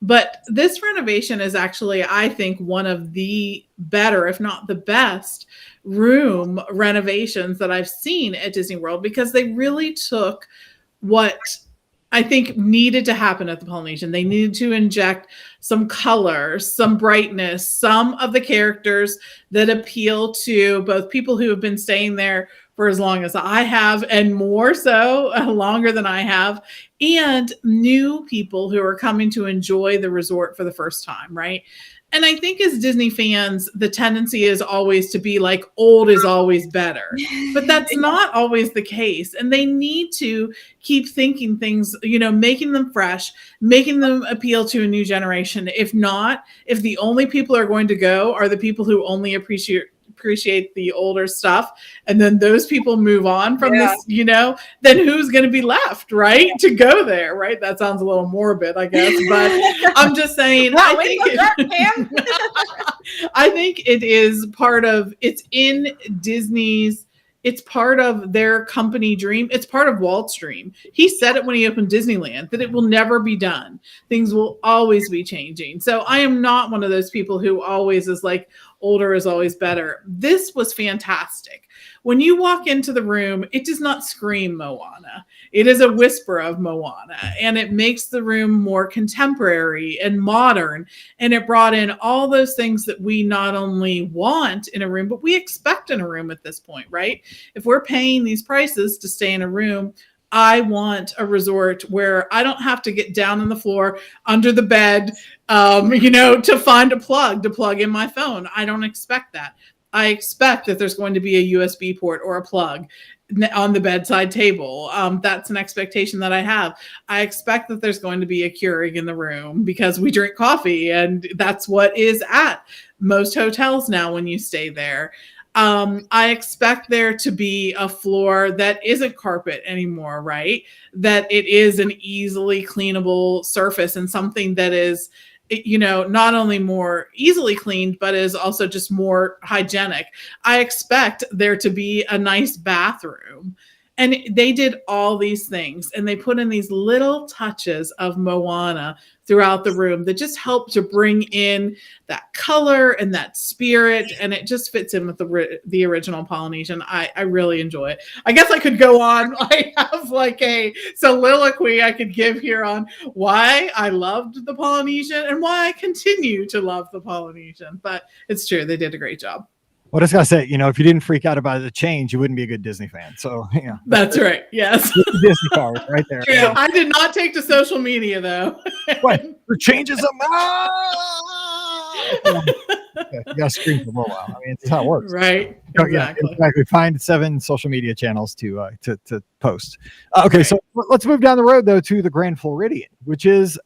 But this renovation is actually, I think, one of the better, if not the best, room renovations that I've seen at Disney World, because they really took what I think needed to happen at the Polynesian. They needed to inject some color, some brightness, some of the characters that appeal to both people who have been staying there for as long as I have, and more so, longer than I have, and new people who are coming to enjoy the resort for the first time, right? And I think as Disney fans, the tendency is always to be like, old is always better. But that's not always the case. And they need to keep thinking things, making them fresh, making them appeal to a new generation. If not, if the only people are going to go are the people who only appreciate the older stuff, and then those people move on from this, then who's going to be left, right, to go there, right? That sounds a little morbid, I guess, but I'm just saying, I think it is part of, it's in Disney's, it's part of their company dream. It's part of Walt's dream. He said it when he opened Disneyland, that it will never be done. Things will always be changing. So I am not one of those people who always is like, older is always better. This was fantastic. When you walk into the room, it does not scream Moana. It is a whisper of Moana, and it makes the room more contemporary and modern. And it brought in all those things that we not only want in a room, but we expect in a room at this point, right? If we're paying these prices to stay in a room, I want a resort where I don't have to get down on the floor under the bed, to find a plug to plug in my phone. I don't expect that. I expect that there's going to be a USB port or a plug on the bedside table. That's an expectation that I have. I expect that there's going to be a Keurig in the room because we drink coffee, and that's what is at most hotels now when you stay there. I expect there to be a floor that isn't carpet anymore, right? That it is an easily cleanable surface, and something that is, not only more easily cleaned, but is also just more hygienic. I expect there to be a nice bathroom. And they did all these things, and they put in these little touches of Moana throughout the room that just help to bring in that color and that spirit, and it just fits in with the original Polynesian. I really enjoy it. I guess I could go on. I have like a soliloquy I could give here on why I loved the Polynesian and why I continue to love the Polynesian, but it's true. They did a great job. Well, I just gotta say, if you didn't freak out about the change, you wouldn't be a good Disney fan. So, yeah, that's right. Yes, Disney card right there. True. I did not take to social media though. What? The changes them. You gotta scream for a little while. I mean, it's how it works, right? Exactly. Exactly. Find 7 social media channels to post. Okay, right. So let's move down the road though to the Grand Floridian, which is.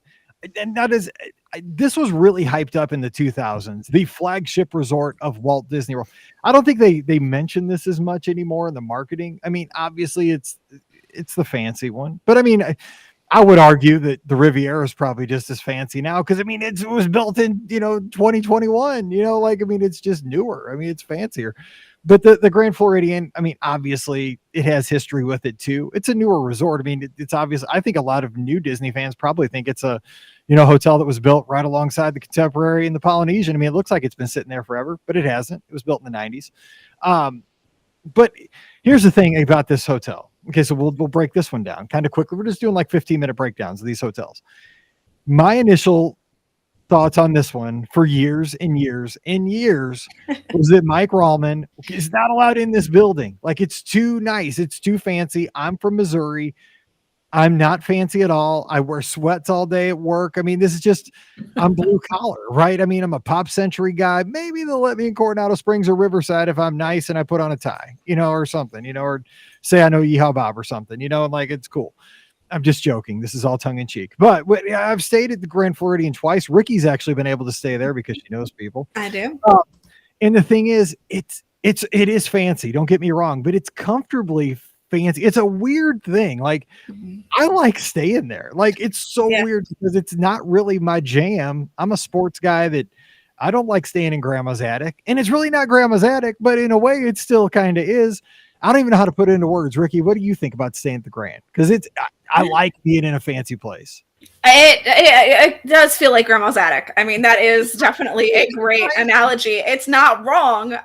And that is, this was really hyped up in the 2000s, the flagship resort of Walt Disney World. I don't think they mention this as much anymore in the marketing. I mean, obviously it's the fancy one, but I mean, I would argue that the Riviera is probably just as fancy now. Cause I mean, it was built in, 2021, it's just newer. I mean, it's fancier, But the Grand Floridian, I mean, obviously it has history with it too. It's a newer resort. I mean, it's obvious. I think a lot of new Disney fans probably think it's a, hotel that was built right alongside the Contemporary and the Polynesian. I mean, it looks like it's been sitting there forever, but it hasn't. It was built in the 90s. But here's the thing about this hotel. Okay, so we'll break this one down kind of quickly. We're just doing like 15-minute breakdowns of these hotels. My initial thoughts on this one for years and years and years was that Mike Rallman is not allowed in this building. Like, it's too nice. It's too fancy. I'm from Missouri. I'm not fancy at all. I wear sweats all day at work. I mean, this is just, I'm blue collar, right? I mean, I'm a Pop Century guy. Maybe they'll let me in Coronado Springs or Riverside if I'm nice and I put on a tie, or something, or say I know Yeehaw Bob or something, and like, it's cool. I'm just joking. This is all tongue in cheek, but I've stayed at the Grand Floridian twice. Ricky's actually been able to stay there because she knows people. I do. And the thing is, it is fancy. Don't get me wrong, but it's comfortably fancy. It's a weird thing. Like, I like staying there. Like, it's so weird because it's not really my jam. I'm a sports guy that I don't like staying in grandma's attic, and it's really not grandma's attic, but in a way it still kind of is. I don't even know how to put it into words. Ricky, what do you think about staying at the Grand? Because I like being in a fancy place. It does feel like grandma's attic. I mean, that is definitely a great analogy. It's not wrong.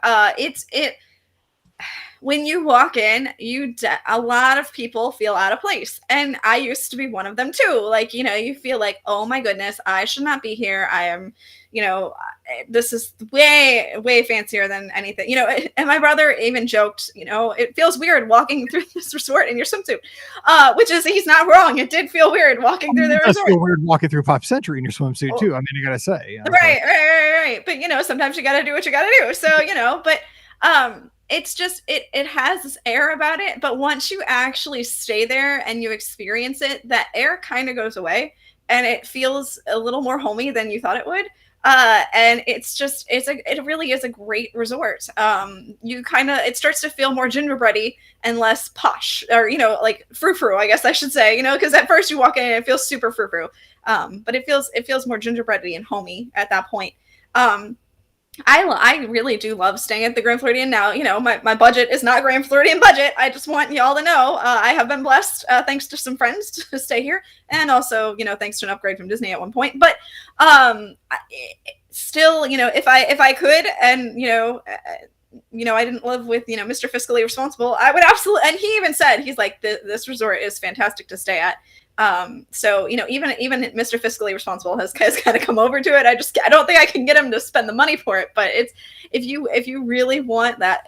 When you walk in, a lot of people feel out of place. And I used to be one of them too. Like, you feel like, oh my goodness, I should not be here. I am, this is way, way fancier than anything, and my brother even joked, it feels weird walking through this resort in your swimsuit, which is, he's not wrong. It did feel weird walking through the resort. It feel weird walking through Pop Century in your swimsuit too. I mean, I gotta say. Right. But, sometimes you got to do what you got to do. So, but, it's just, it has this air about it, but once you actually stay there and you experience it, that air kind of goes away and it feels a little more homey than you thought it would. And it's just, it really is a great resort. It starts to feel more gingerbready and less posh, or, like frou-frou, I guess I should say, because at first you walk in and it feels super frou-frou. But it feels more gingerbready and homey at that point. I really do love staying at the Grand Floridian. Now, my budget is not Grand Floridian budget. I just want y'all to know I have been blessed thanks to some friends to stay here, and also thanks to an upgrade from Disney at one point. But still, if I could, and I didn't live with Mr. Fiscally Responsible, I would absolutely. And he even said, he's like, this resort is fantastic to stay at. So even Mr. Fiscally Responsible has kind of come over to it. I don't think I can get him to spend the money for it, but it's, if you really want that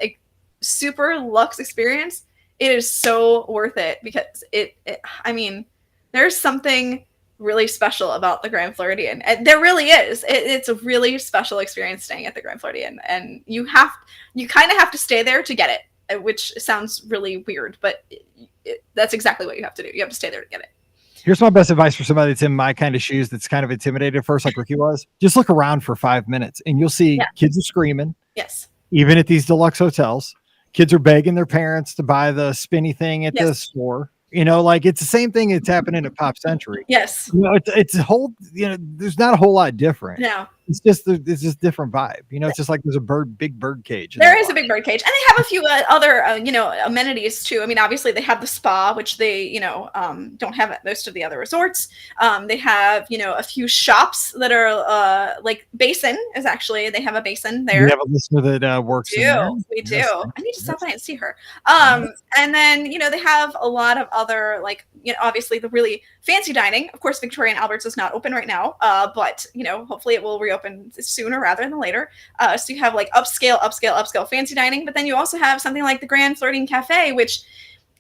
super luxe experience, it is so worth it, because I mean, there's something really special about the Grand Floridian, and there really is. It's a really special experience staying at the Grand Floridian, and you kind of have to stay there to get it, which sounds really weird, but that's exactly what you have to do. You have to stay there to get it. Here's my best advice for somebody that's in my kind of shoes, that's kind of intimidated at first, like Ricky was. Just look around for 5 minutes and you'll see kids are screaming. Yes. Even at these deluxe hotels, kids are begging their parents to buy the spinny thing at the store. Like, it's the same thing that's happening at Pop Century. Yes. It's a whole, there's not a whole lot different. No. It's just different vibe. It's just like there's a big bird cage. There is a big bird cage, and they have a few other amenities too. I mean, obviously they have the spa, which they don't have at most of the other resorts. They have a few shops that are like Basin is actually, they have a Basin there. We have a listener that works in there. We do. I need to stop by and see her. And then they have a lot of other, like, obviously the really fancy dining. Of course, Victoria and Albert's is not open right now, but hopefully it will reopen sooner rather than later. So you have like upscale fancy dining, but then you also have something like the Grand Floridian Cafe, which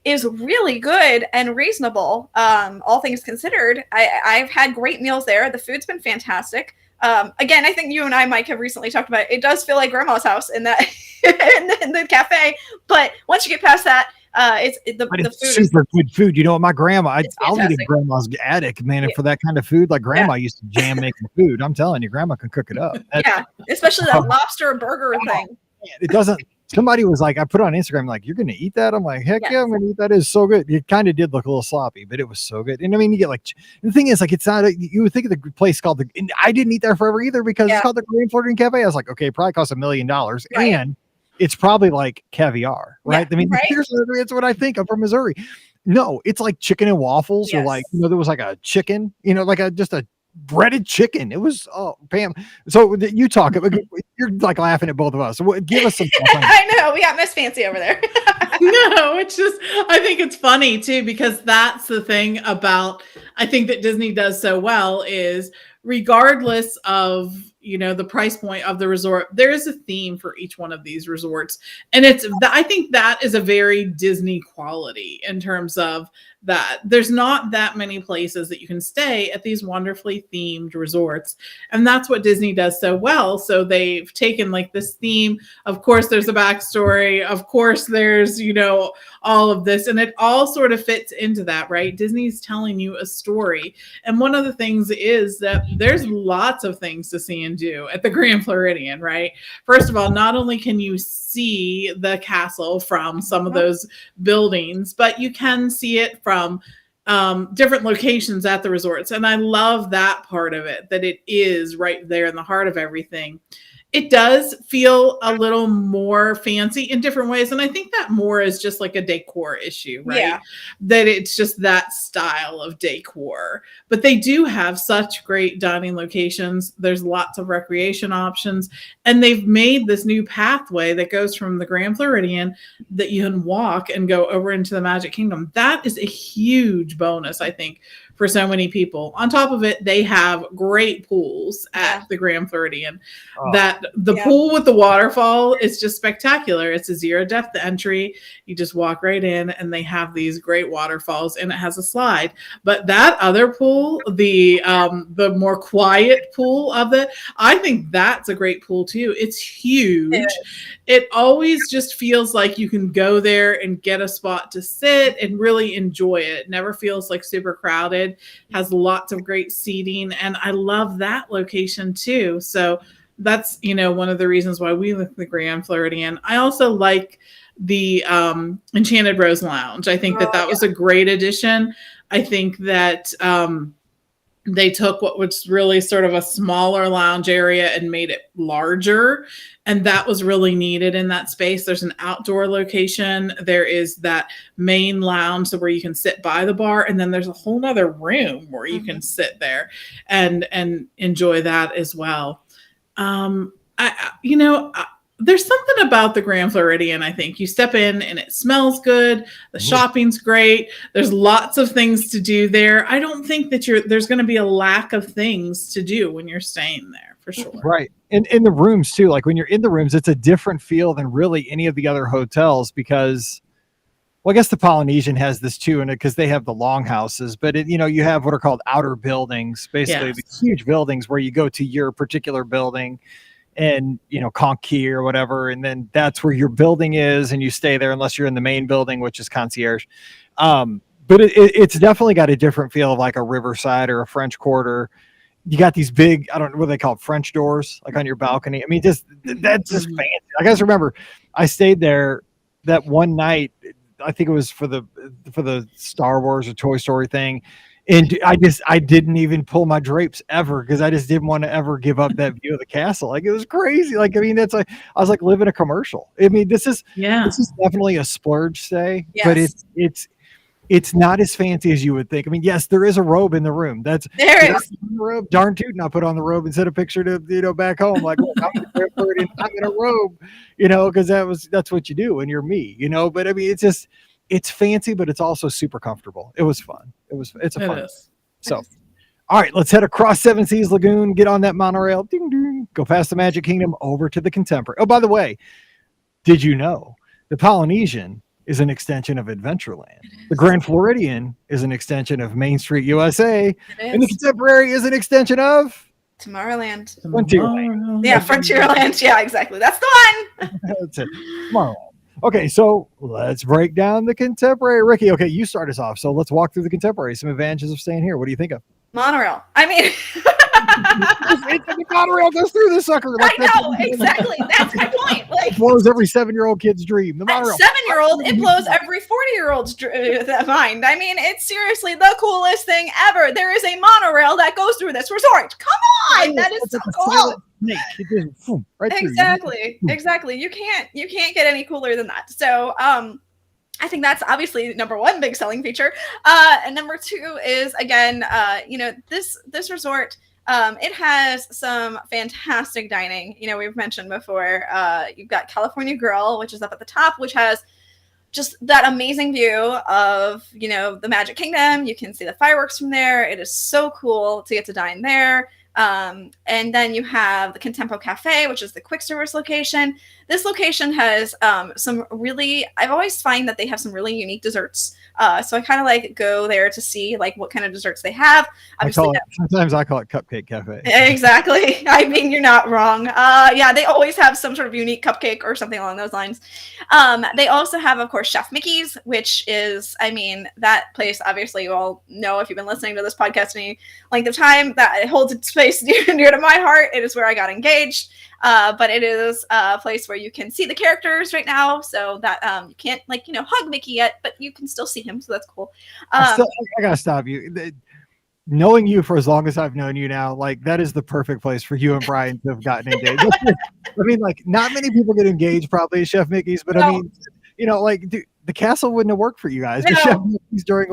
is really good and reasonable, all things considered. I've had great meals there. The food's been fantastic. Again, I think you and I, Mike, have recently talked about it. It does feel like grandma's house in that in the cafe, but once you get past that, it's the food super good food. My grandma, I'll eat at grandma's attic, man. And for that kind of food, like grandma used to jam making food. I'm telling you, grandma can cook it up. Especially that lobster burger thing. It doesn't. Somebody was like, I put it on Instagram, like, you're going to eat that? I'm like, heck yeah, I'm going to eat that. It's so good. It kind of did look a little sloppy, but it was so good. And I mean, you get like, the thing is, like, it's not, you would think of the place called and I didn't eat there forever either, because it's called the Grand Floridian Cafe. I was like, okay, it probably costs $1 million. Right. And it's probably like caviar, right? Yeah, I mean, right? It's what I think. I'm from Missouri. No, it's like chicken and waffles, or like, there was like a chicken, like just a breaded chicken. It was, Pam. So you talk, you're like laughing at both of us. So give us some. I know, we got Miss Fancy over there. No, it's just, I think it's funny too, because that's the thing about, I think that Disney does so well is, regardless of, the price point of the resort, there is a theme for each one of these resorts. And I think that is a very Disney quality in terms of that. There's not that many places that you can stay at these wonderfully themed resorts. And that's what Disney does so well. So they've taken like this theme. Of course, there's a backstory. Of course, there's, all of this, and it all sort of fits into that, right? Disney's telling you a story. And one of the things is that there's lots of things to see and do at the Grand Floridian, right? First of all, not only can you see the castle from some of those buildings, but you can see it from different locations at the resorts. And I love that part of it, that it is right there in the heart of everything. It does feel a little more fancy in different ways. And I think that more is just like a decor issue, right? Yeah. That it's just that style of decor. But they do have such great dining locations. There's lots of recreation options. And they've made this new pathway that goes from the Grand Floridian that you can walk and go over into the Magic Kingdom. That is a huge bonus, I think, for so many people. On top of it, they have great pools at the Grand Floridian. That the pool with the waterfall is just spectacular. It's a 0 depth entry. You just walk right in, and they have these great waterfalls, and it has a slide. But that other pool, the more quiet pool of it, I think that's a great pool too. It's huge. It always just feels like you can go there and get a spot to sit and really enjoy it. It never feels like super crowded. Has lots of great seating, and I love that location too. So that's, one of the reasons why we like the Grand Floridian. I also like the Enchanted Rose Lounge. I think that was a great addition. I think that they took what was really sort of a smaller lounge area and made it larger. And that was really needed in that space. There's an outdoor location. There is that main lounge where you can sit by the bar. And then there's a whole nother room where you can sit there and enjoy that as well. There's something about the Grand Floridian. I think you step in and it smells good. The shopping's great. There's lots of things to do there. I don't think that there's going to be a lack of things to do when you're staying there, for sure. Right. And in the rooms too, like when you're in the rooms, it's a different feel than really any of the other hotels, because, well, I guess the Polynesian has this too, and because they have the longhouses, but you have what are called outer buildings, basically these huge buildings where you go to your particular building and, Conquis or whatever. And then that's where your building is, and you stay there unless you're in the main building, which is concierge. But it's definitely got a different feel of like a Riverside or a French Quarter. You got these big, I don't know what they call it, French doors, like on your balcony. I mean, that's just fancy. I guys remember I stayed there that one night. I think it was for the Star Wars or Toy Story thing. And I didn't even pull my drapes ever, because I just didn't want to ever give up that view of the castle. Like, it was crazy. Like, I mean, that's like, I was like living a commercial. I mean, this is definitely a splurge stay, but it's not as fancy as you would think. I mean, yes, there is a robe in the room. There is. Robe. Darn tootin', I put on the robe and sent a picture to back home. Like, look, I'm in a robe, because that's what you do when you're me, But I mean, it's fancy, but it's also super comfortable. It was fun. It's a fun. So, all right, let's head across Seven Seas Lagoon, get on that monorail, ding, ding, go past the Magic Kingdom over to the Contemporary. Oh, by the way, did you know the Polynesian is an extension of Adventureland? The Grand Floridian is an extension of Main Street USA, and the Contemporary is an extension of Tomorrowland. Frontierland. Yeah, Frontierland. Yeah, exactly. That's the one. That's it. Tomorrowland. Okay, so let's break down the Contemporary. Ricky, okay, you start us off. So let's walk through the Contemporary. Some advantages of staying here. What do you think of? Monorail. I mean, the monorail goes through the sucker. Like, I know, exactly. That's my point. Like, it blows every 7-year-old kid's dream. The monorail. 7-year-old, it blows every 40-year-old's mind. I mean, it's seriously the coolest thing ever. There is a monorail that goes through this resort. Come on, that is so cool. right exactly. You can't get any cooler than that. So I think that's obviously number one big selling feature. And number two is, again, this resort, it has some fantastic dining. We've mentioned before, you've got California Grill, which is up at the top, which has just that amazing view of, the Magic Kingdom. You can see the fireworks from there. It is so cool to get to dine there. And then you have the Contempo Cafe, which is the quick service location. This location has I've always find that they have some really unique desserts. So I kind of go there to see what kind of desserts they have. Sometimes I call it Cupcake Cafe. Exactly. I mean, you're not wrong. Yeah, they always have some sort of unique cupcake or something along those lines. They also have, of course, Chef Mickey's, which is, that place, obviously you all know if you've been listening to this podcast any length of time, that it holds its space near to my heart. It is where I got engaged. But it is a place where you can see the characters right now, so that you can't hug Mickey yet, but you can still see him, so that's cool. I gotta stop you. Knowing you for as long as I've known you now, that is the perfect place for you and Brian to have gotten engaged. Not many people get engaged probably at Chef Mickey's, but no. The castle wouldn't have worked for you guys. No. The Chef Mickey's during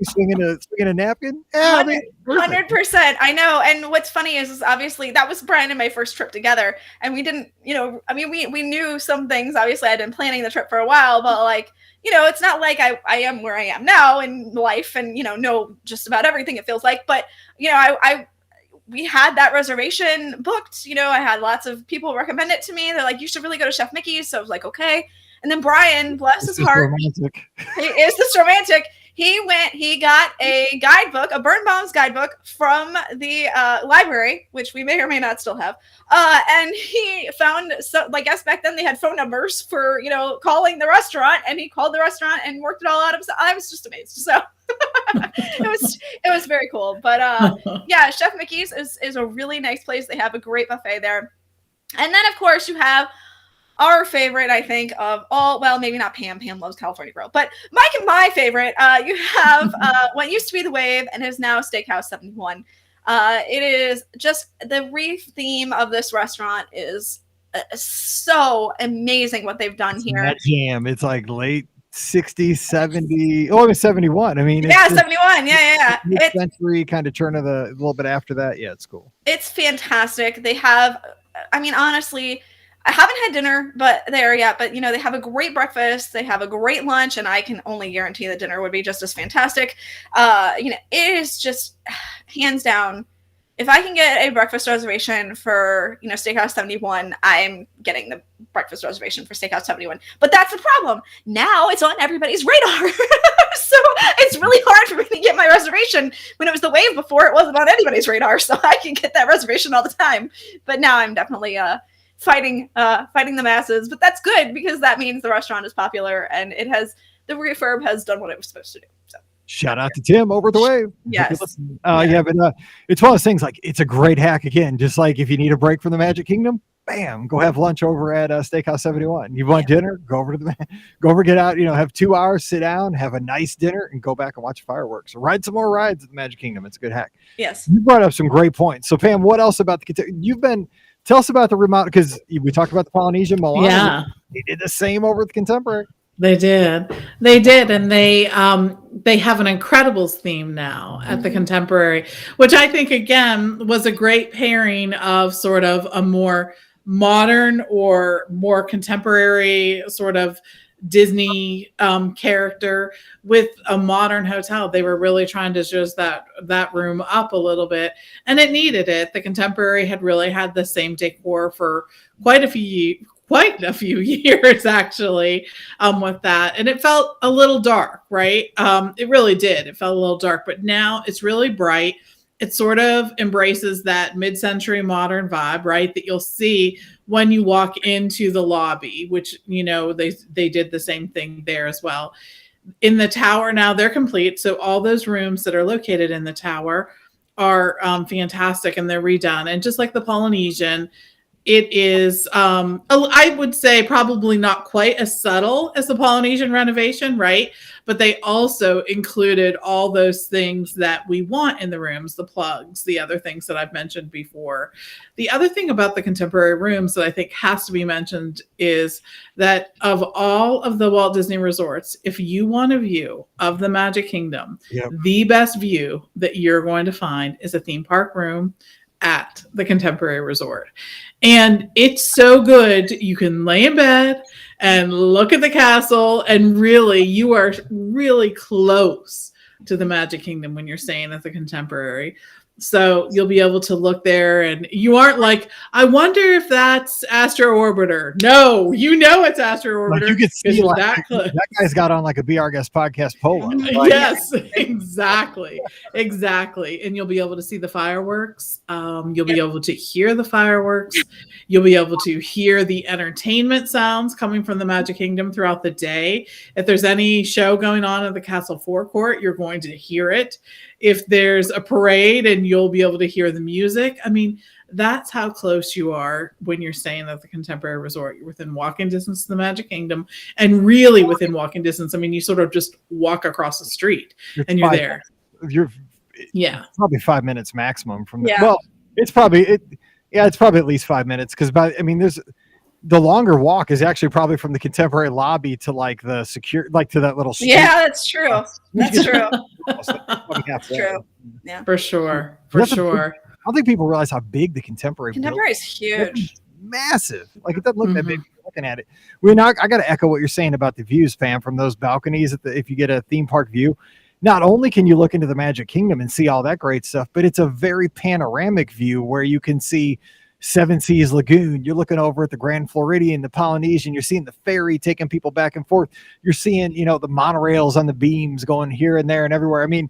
swinging a napkin. Yeah, 100%. I know. And what's funny is obviously that was Brian and my first trip together, and we didn't, we knew some things. Obviously, I'd been planning the trip for a while, but it's not like I am where I am now in life and know just about everything, it feels like. But we had that reservation booked. I had lots of people recommend it to me. They're like, you should really go to Chef Mickey's. So I was like, okay. And then Brian, bless his heart, romantic. He is this romantic. He got a guidebook, a Birnbaum's guidebook from the library, which we may or may not still have. And he found, I guess back then they had phone numbers for, calling the restaurant, and he called the restaurant and worked it all out himself. I was just amazed. So it was very cool. But yeah, Chef Mickey's is a really nice place. They have a great buffet there. And then, of course, you have our favorite, I think, of all, well, maybe not Pam. Pam loves California Grill. But my favorite, you have what used to be The Wave and is now Steakhouse 71. It is just, the reef theme of this restaurant is so amazing what they've done here. That jam, it's late 60s, 70, it was 71. 71. Yeah. Century kind of turn of a little bit after that. Yeah, it's cool. It's fantastic. They have, honestly, I haven't had dinner there yet, but they have a great breakfast. They have a great lunch, and I can only guarantee the dinner would be just as fantastic. It is just hands down. If I can get a breakfast reservation for, Steakhouse 71, I'm getting the breakfast reservation for Steakhouse 71. But that's the problem. Now it's on everybody's radar. So it's really hard for me to get my reservation. When it was The Wave before, it wasn't on anybody's radar. So I can get that reservation all the time. But now I'm definitely fighting the masses. But that's good, because that means the restaurant is popular, and the refurb has done what it was supposed to do. So. Shout out to Tim over at The Wave. Yes. Yeah, but it's one of those things, it's a great hack again. Just if you need a break from the Magic Kingdom, bam, go have lunch over at Steakhouse 71. You want dinner? Go over, get out, have 2 hours, sit down, have a nice dinner, and go back and watch fireworks. Ride some more rides at the Magic Kingdom. It's a good hack. Yes. You brought up some great points. So Pam, what else about tell us about the remodel, because we talked about the Polynesian Milan. Yeah. They did the same over at the Contemporary. They did, and they have an Incredibles theme now at the Contemporary, which I think again was a great pairing of sort of a more modern or more contemporary sort of Disney character with a modern hotel. They were really trying to just that room up a little bit, and it needed it. The Contemporary had really had the same decor for quite a few years actually with that, and it felt a little dark, right? It really did. It felt a little dark, but now it's really bright. It sort of embraces that mid-century modern vibe, right, that you'll see when you walk into the lobby, which they did the same thing there as well. In the tower now, they're complete, so all those rooms that are located in the tower are fantastic, and they're redone. And just like the Polynesian, it is, I would say probably not quite as subtle as the Polynesian renovation, right? But they also included all those things that we want in the rooms, the plugs, the other things that I've mentioned before. The other thing about the contemporary rooms that I think has to be mentioned is that of all of the Walt Disney resorts, if you want a view of the Magic Kingdom, the best view that you're going to find is a theme park room at the Contemporary Resort. And it's so good. You can lay in bed and look at the castle, and really, you are really close to the Magic Kingdom when you're staying at the Contemporary. So you'll be able to look there, and you aren't like, I wonder if that's Astro Orbiter. No, you know it's Astro Orbiter. Like you can see that guy's got on like a Be Our Guest podcast polo. Like, yes, exactly. And you'll be able to see the fireworks. You'll be able to hear the fireworks. You'll be able to hear the entertainment sounds coming from the Magic Kingdom throughout the day. If there's any show going on at the Castle Forecourt, you're going to hear it. If there's a parade, and you'll be able to hear the music. I mean, that's how close you are when you're staying at the Contemporary Resort. You're within walking distance of the Magic Kingdom, and really within walking distance. I mean, you sort of just walk across the street and you're there. You're probably 5 minutes maximum from there. Well, it's probably at least 5 minutes, because there's the longer walk is actually probably from the Contemporary lobby to like the secure, like to that little street. Yeah, that's true. That's true. That's true. Yeah, for sure. I don't think people realize how big the Contemporary is huge. It's massive. Like, it doesn't look that big looking at it. I got to echo what you're saying about the views, Pam, from those balconies. If you get a theme park view, not only can you look into the Magic Kingdom and see all that great stuff, but it's a very panoramic view where you can see Seven Seas Lagoon. You're looking over at the Grand Floridian, the Polynesian. You're seeing the ferry taking people back and forth. You're seeing, the monorails on the beams going here and there and everywhere. I mean,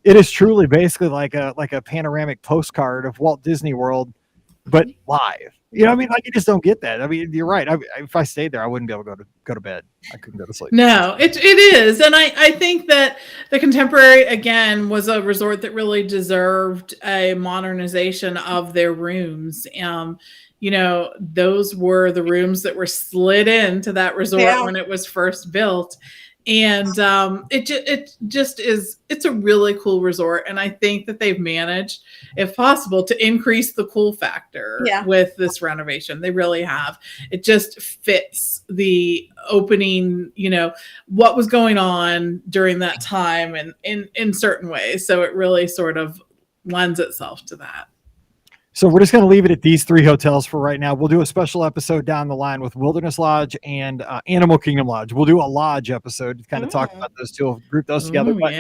it is truly basically like a panoramic postcard of Walt Disney World, but live. Like, you just don't get that. I mean, you're right. If I stayed there, I wouldn't be able to go to bed. I couldn't go to sleep. No, it is. And I think that the Contemporary, again, was a resort that really deserved a modernization of their rooms. Those were the rooms that were slid into that resort when it was first built. And it's a really cool resort. And I think that they've managed, if possible, to increase the cool factor with this renovation. They really have. It just fits the opening, what was going on during that time, and in certain ways. So it really sort of lends itself to that. So we're just going to leave it at these three hotels for right now. We'll do a special episode down the line with Wilderness Lodge and Animal Kingdom Lodge. We'll do a lodge episode to kind of talk about those two, group those together. But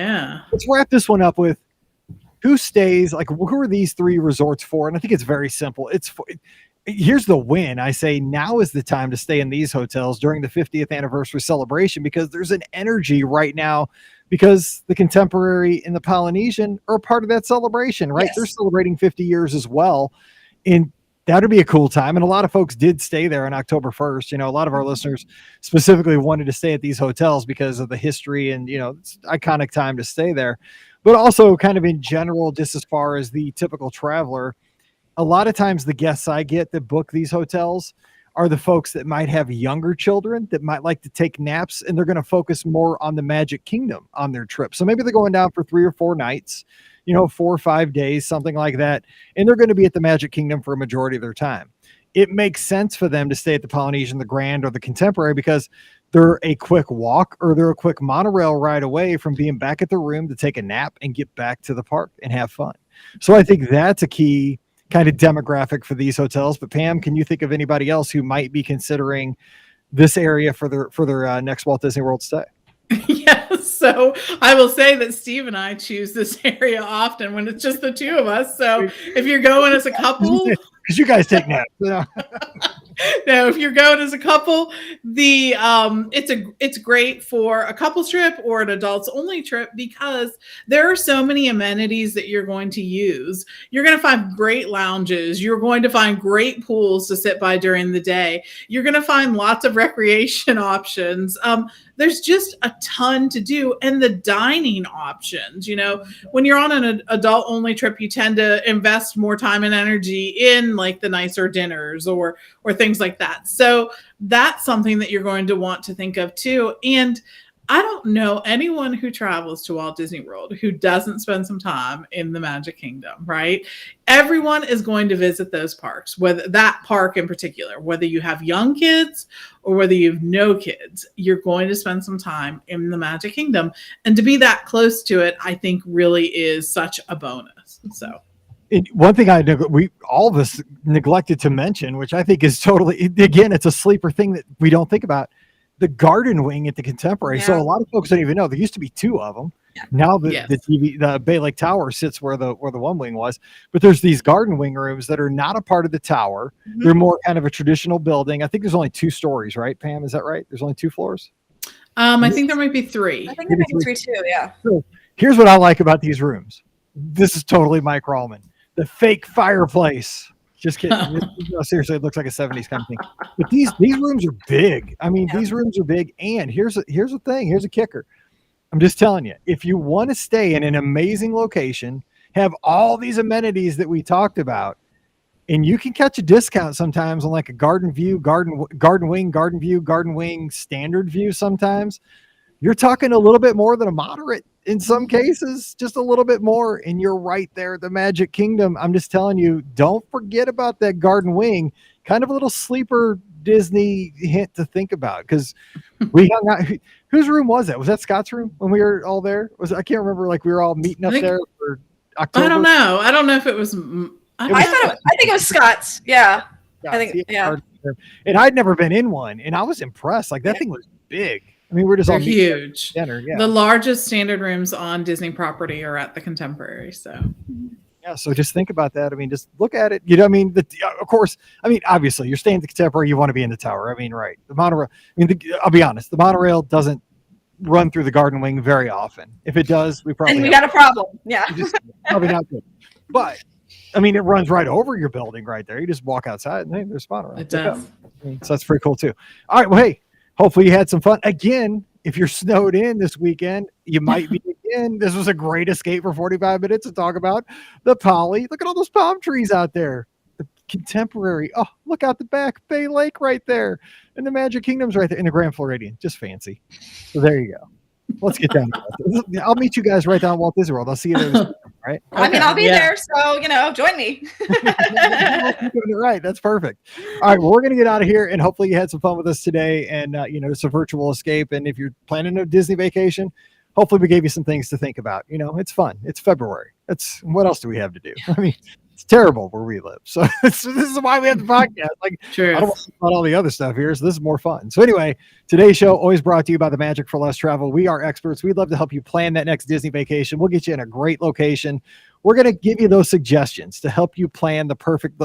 let's wrap this one up with who stays, like, who are these three resorts for? And I think it's very simple. Here's the win. I say now is the time to stay in these hotels during the 50th anniversary celebration, because there's an energy right now, because the Contemporary and the Polynesian are part of that celebration, right? Yes. They're celebrating 50 years as well. And that'd be a cool time. And a lot of folks did stay there on October 1st. A lot of our listeners specifically wanted to stay at these hotels because of the history, and, it's an iconic time to stay there. But also kind of in general, just as far as the typical traveler, a lot of times the guests I get that book these hotels are the folks that might have younger children that might like to take naps, and they're going to focus more on the Magic Kingdom on their trip. So maybe they're going down for 3 or 4 nights, 4 or 5 days, something like that. And they're going to be at the Magic Kingdom for a majority of their time. It makes sense for them to stay at the Polynesian, the Grand, or the Contemporary, because they're a quick walk or they're a quick monorail ride away from being back at the room to take a nap and get back to the park and have fun. So I think that's a key kind of demographic for these hotels. But Pam, can you think of anybody else who might be considering this area for their next Walt Disney World stay? Yes. So I will say that Steve and I choose this area often when it's just the two of us. So if you're going as a couple, because you guys take naps. No, if you're going as a couple, it's great for a couples trip or an adults only trip because there are so many amenities that you're going to use. You're going to find great lounges. You're going to find great pools to sit by during the day. You're going to find lots of recreation options. There's just a ton to do, and the dining options. When you're on an adult only trip, you tend to invest more time and energy in like the nicer dinners or things like that. So that's something that you're going to want to think of too. And I don't know anyone who travels to Walt Disney World who doesn't spend some time in the Magic Kingdom, right? Everyone is going to visit those parks, whether that park in particular, whether you have young kids or whether you have no kids, you're going to spend some time in the Magic Kingdom. And to be that close to it, I think really is such a bonus. So. One thing we all of us neglected to mention, which I think is totally, again, it's a sleeper thing that we don't think about. The garden wing at the Contemporary. Yeah. So a lot of folks don't even know there used to be two of them. Yeah. Now the Bay Lake Tower sits where the one wing was, but there's these garden wing rooms that are not a part of the tower. Mm-hmm. They're more kind of a traditional building. I think there's only 2 stories, right, Pam? Is that right? There's only 2 floors. I think there might be 3. I think there might be 3 too. Yeah. So here's what I like about these rooms. This is totally Mike Rallman. The fake fireplace. Just kidding. No, seriously, it looks like a 70s kind of thing. But these rooms are big. I mean, these rooms are big. And here's the thing. Here's a kicker. I'm just telling you, if you want to stay in an amazing location, have all these amenities that we talked about, and you can catch a discount sometimes on like a garden view, garden wing, garden view, garden wing, standard view sometimes, you're talking a little bit more than a moderate in some cases, just a little bit more, and you're right there at the Magic Kingdom. I'm just telling you, don't forget about that garden wing. Kind of a little sleeper Disney hint to think about, because we hung out. Whose room was that? Was that Scott's room when we were all there? I can't remember. Like we were all meeting up there for October. I don't know. I don't know if it was. I think it was Scott's. Yeah, I think. Yeah. And I'd never been in one, and I was impressed. Like that thing was big. I mean, we're just all huge. Dinner, yeah. The largest standard rooms on Disney property are at the Contemporary. So, yeah. So just think about that. I mean, just look at it. You know, I mean, of course. I mean, obviously, you're staying at the Contemporary. You want to be in the tower. I mean, right? The monorail. I mean, I'll be honest. The monorail doesn't run through the garden wing very often. If it does, we got a problem. Yeah, probably not good. But I mean, it runs right over your building right there. You just walk outside and hey, there's a monorail. It does. So that's pretty cool too. All right. Well, hey. Hopefully you had some fun. Again, if you're snowed in this weekend, you might be again. This was a great escape for 45 minutes to talk about the Poly. Look at all those palm trees out there. The Contemporary. Oh, look out the back. Bay Lake right there. And the Magic Kingdom's right there. And the Grand Floridian. Just fancy. So there you go. Let's get down to it. I'll meet you guys right down at Walt Disney World. I'll see you there. Right? I mean, I'll be there. So, join me. Right. That's perfect. All right. Well, we're going to get out of here, and hopefully you had some fun with us today. And, it's a virtual escape. And if you're planning a Disney vacation, hopefully we gave you some things to think about. It's fun. It's February. What else do we have to do? I mean, it's terrible where we live. So this is why we have the podcast. Like, I don't want to talk about all the other stuff here. So this is more fun. So anyway, today's show always brought to you by the Magic for Less Travel. We are experts. We'd love to help you plan that next Disney vacation. We'll get you in a great location. We're going to give you those suggestions to help you plan the perfect,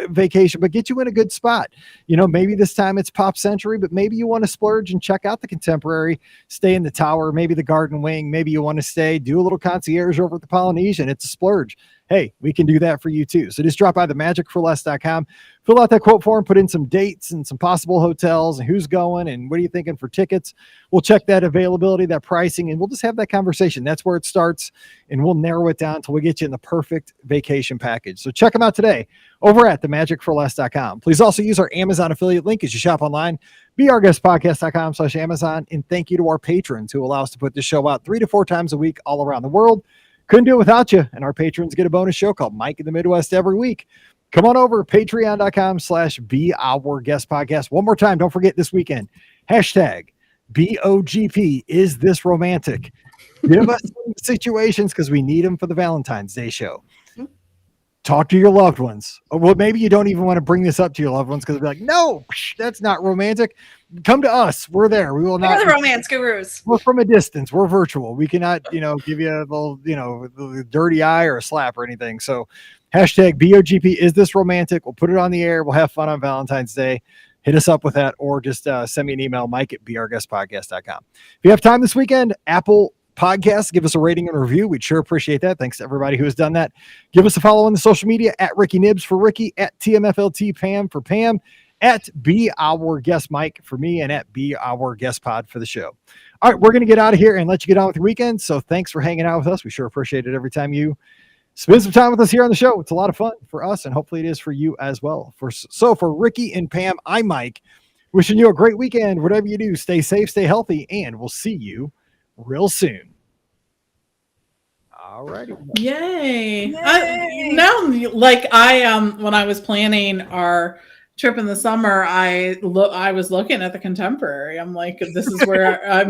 vacation, but get you in a good spot. Maybe this time it's Pop Century, but maybe you want to splurge and check out the Contemporary, stay in the tower, maybe the garden wing. Maybe you want to do a little concierge over at the Polynesian. It's a splurge. Hey, we can do that for you too. So just drop by the magicforless.com, fill out that quote form, put in some dates and some possible hotels and who's going and what are you thinking for tickets. We'll check that availability, that pricing, and we'll just have that conversation. That's where it starts, and we'll narrow it down until we get you in the perfect vacation package. So check them out today over at themagicforless.com. Please also use our Amazon affiliate link as you shop online, beourguestpodcast.com/Amazon. And thank you to our patrons who allow us to put this show out 3 to 4 times a week all around the world. Couldn't do it without you. And our patrons get a bonus show called Mike in the Midwest every week. Come on over, patreon.com/beourguestpodcast. One more time, don't forget this weekend, #BOGP, is this romantic? Give us some situations because we need them for the Valentine's Day show. Talk to your loved ones. Well, maybe you don't even want to bring this up to your loved ones because they'll be like, no, that's not romantic. Come to us. We're there. We will not. We're the romance gurus. We're from a distance. We're virtual. We cannot, give you a little, the dirty eye or a slap or anything. So Hashtag BOGP. Is this romantic? We'll put it on the air. We'll have fun on Valentine's Day. Hit us up with that, or just send me an email, mike@BeOurGuestPodcast.com. If you have time this weekend, Apple Podcasts, give us a rating and review. We'd sure appreciate that. Thanks to everybody who has done that. Give us a follow on the social media at Ricky Nibs for Ricky, at TMFLT Pam for Pam, at Be Our Guest Mike for me, and at Be Our Guest Pod for the show. All right, we're going to get out of here and let you get on with your weekend. So thanks for hanging out with us. We sure appreciate it every time you spend some time with us here on the show. It's a lot of fun for us, and hopefully it is for you as well. So for Ricky and Pam, I'm Mike. Wishing you a great weekend. Whatever you do, stay safe, stay healthy, and we'll see you real soon. All righty. Yay. When I was planning our trip in the summer, I was looking at the Contemporary. I'm like, this is where I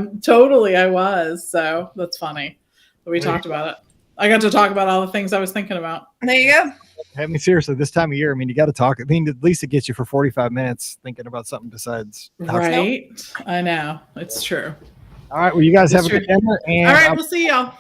was. So that's funny. We talked about it. I got to talk about all the things I was thinking about. There you go. I mean, seriously, this time of year, I mean, you got to talk. I mean, at least it gets you for 45 minutes thinking about something besides. Right. I know. It's true. All right. Well, you guys have a good dinner. And all right. We'll see y'all.